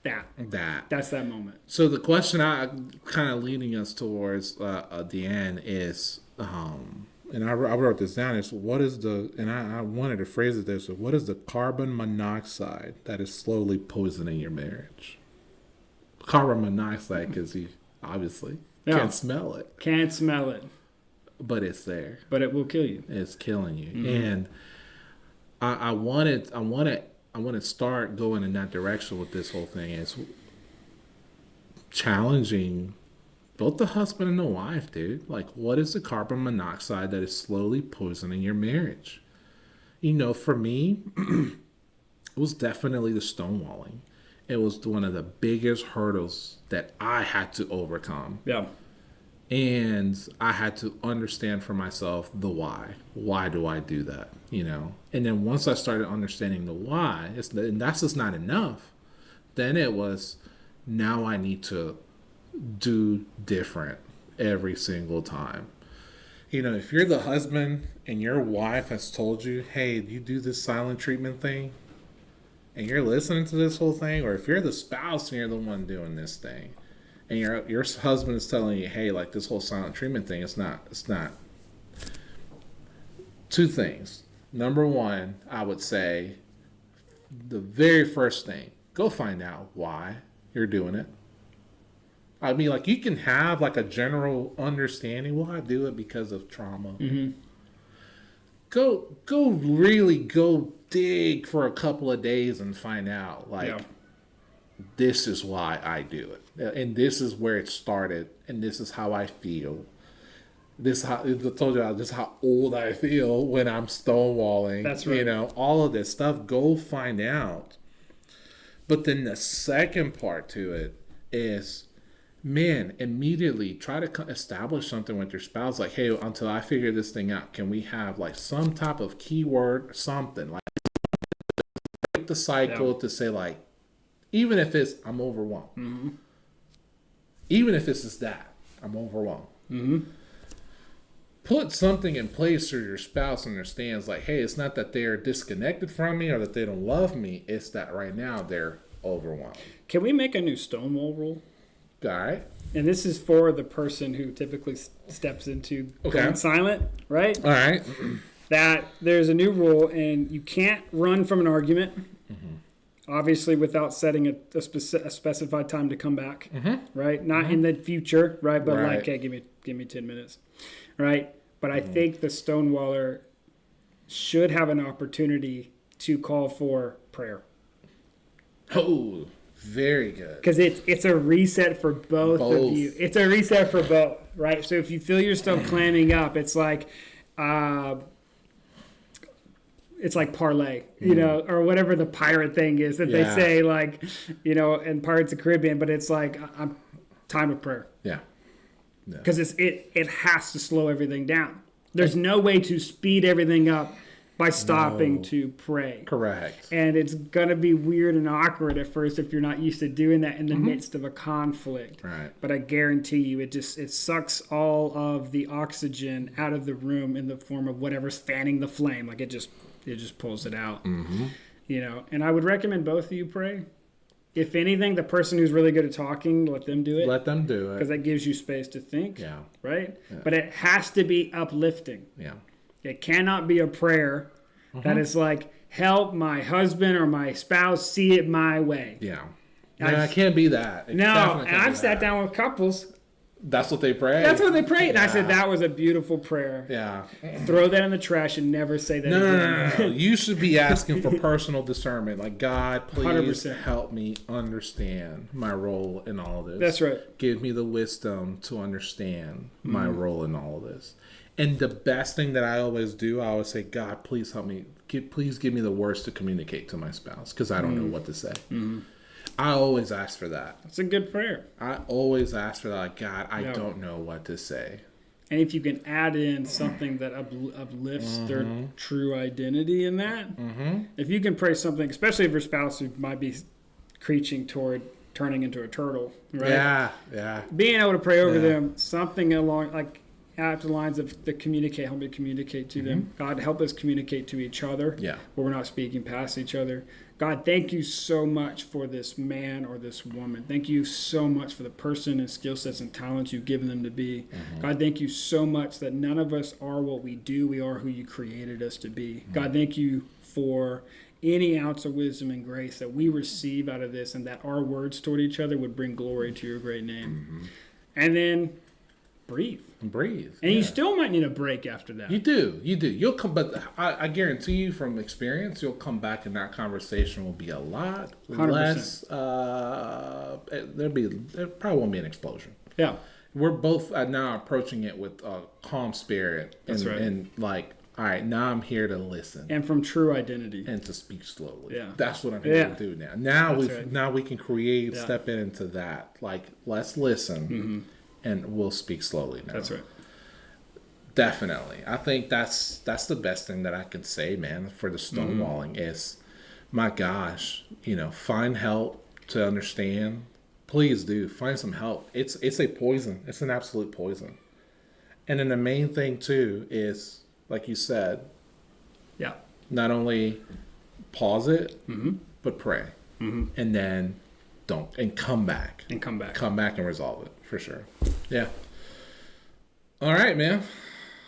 that's that moment. So the question I kind of leading us towards the end is, and I wrote this down, is what is I wanted to phrase it this way, what is the carbon monoxide that is slowly poisoning your marriage? Carbon monoxide, because you obviously can't smell it, Can't smell it, but it's there. but it will kill you. It's killing you. And I want to start going in that direction with this whole thing. Is challenging both the husband and the wife, dude. Like, what is the carbon monoxide that is slowly poisoning your marriage? You know, for me, it was definitely the stonewalling. it was one of the biggest hurdles that I had to overcome. Yeah. And I had to understand for myself the why. Why do I do that? You know? And then once I started understanding the why, and that's just not enough. Then it was, now I need to do different every single time. You know, if you're the husband and your wife has told you, hey, you do this silent treatment thing, and you're listening to this whole thing, or if you're the spouse and you're the one doing this thing, and your husband is telling you, hey, like this whole silent treatment thing, it's not. Two things. Number one, I would say the very first thing, go find out why you're doing it. I mean, like, you can have like a general understanding. Well, I do it because of trauma. Mm-hmm. Go dig for a couple of days and find out, like, this is why I do it, and this is where it started, and this is how I feel. This is how I told you, this is how old I feel when I'm stonewalling. That's right. You know, all of this stuff. Go find out. But then the second part to it is, man, immediately try to establish something with your spouse. Like, hey, until I figure this thing out, can we have like some type of keyword, something like break the cycle to say, like, even if it's I'm overwhelmed, Mm-hmm. even if it's just that I'm overwhelmed. Mm-hmm. Put something in place so your spouse understands, like, hey, it's not that they're disconnected from me or that they don't love me. It's that right now they're overwhelmed. Can we make a new Stonewall rule? All right. And this is for the person who typically steps into going silent, right? All right. That there's a new rule, and you can't run from an argument, obviously, without setting a specified time to come back, right? Not in the future, right? But like, hey, give me 10 minutes, right? But I think the Stonewaller should have an opportunity to call for prayer. Oh, very good. Because it's a reset for both of you. It's a reset for both, right? So if you feel yourself clamming up, it's like parlay, you know, or whatever the pirate thing is that they say, like, you know, in Pirates of the Caribbean. But it's like I'm time of prayer. Yeah. Because it has to slow everything down. There's no way to speed everything up by stopping to pray. Correct. And it's going to be weird and awkward at first if you're not used to doing that in the midst of a conflict. Right. But I guarantee you it sucks all of the oxygen out of the room in the form of whatever's fanning the flame. Like it just pulls it out. You know, and I would recommend both of you pray. If anything, the person who's really good at talking, let them do it. Let them do it. Because that gives you space to think. Yeah. Right? Yeah. But it has to be uplifting. Yeah. It cannot be a prayer that is like, help my husband or my spouse see it my way. Yeah. No, it can't be that. And I've sat down with couples. That's what they pray? That's what they prayed. And I said, that was a beautiful prayer. Yeah. Throw that in the trash and never say that again. No. You should be asking for personal discernment. Like, God, please 100%. help me understand my role in all of this. That's right. Give me the wisdom to understand my role in all of this. And the best thing that I always do, I always say, God, please help me. Please give me the words to communicate to my spouse because I don't know what to say. I always ask for that. It's a good prayer. I always ask for that. Like, God, I don't know what to say. And if you can add in something that uplifts their true identity in that, if you can pray something, especially if your spouse who might be creaching toward turning into a turtle, right? Yeah. Being able to pray over them, something along like out the lines of the communicate, help me communicate to them. God, help us communicate to each other. Yeah. Where we're not speaking past each other. God, thank you so much for this man or this woman. Thank you so much for the person and skill sets and talents you've given them to be. God, thank you so much that none of us are what we do. We are who you created us to be. God, thank you for any ounce of wisdom and grace that we receive out of this and that our words toward each other would bring glory to your great name. And then breathe. And you still might need a break after that. You do. You'll come, but I guarantee you from experience, you'll come back and that conversation will be a lot 100%. less. There probably won't be an explosion. Yeah. We're both now approaching it with a calm spirit. That's right. And like, all right, now I'm here to listen And from true identity. and to speak slowly. Yeah. That's what I'm here to do now. Now we can create, Yeah. step into that. Like, let's listen and we'll speak slowly now. That's right. Definitely. I think that's the best thing that I can say, man, for the stonewalling is, my gosh, find help to understand. Please do. Find some help. It's a poison. It's an absolute poison. And then the main thing, too, is, like you said, Yeah. not only pause it, but pray. And then come back. And come back. Come back and resolve it, for sure. Yeah. All right, man.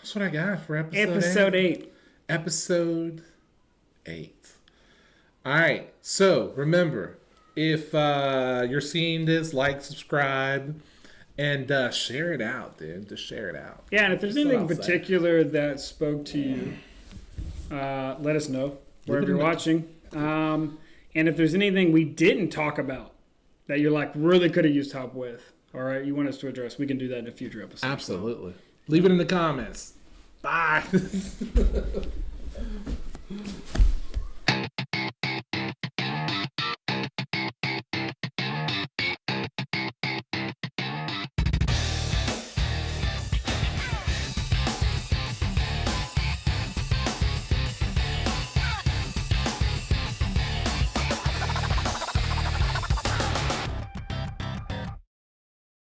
That's what I got for Episode 8. Episode 8. All right. So remember, if you're seeing this, like, subscribe, and share it out, dude. Just share it out. Yeah, and if there's That's what anything I'll say. particular that spoke to you, let us know wherever you're watching. And if there's anything we didn't talk about that you're like really could have used help with, all right, you want us to address, we can do that in a future episode. Absolutely. Leave it in the comments. Bye.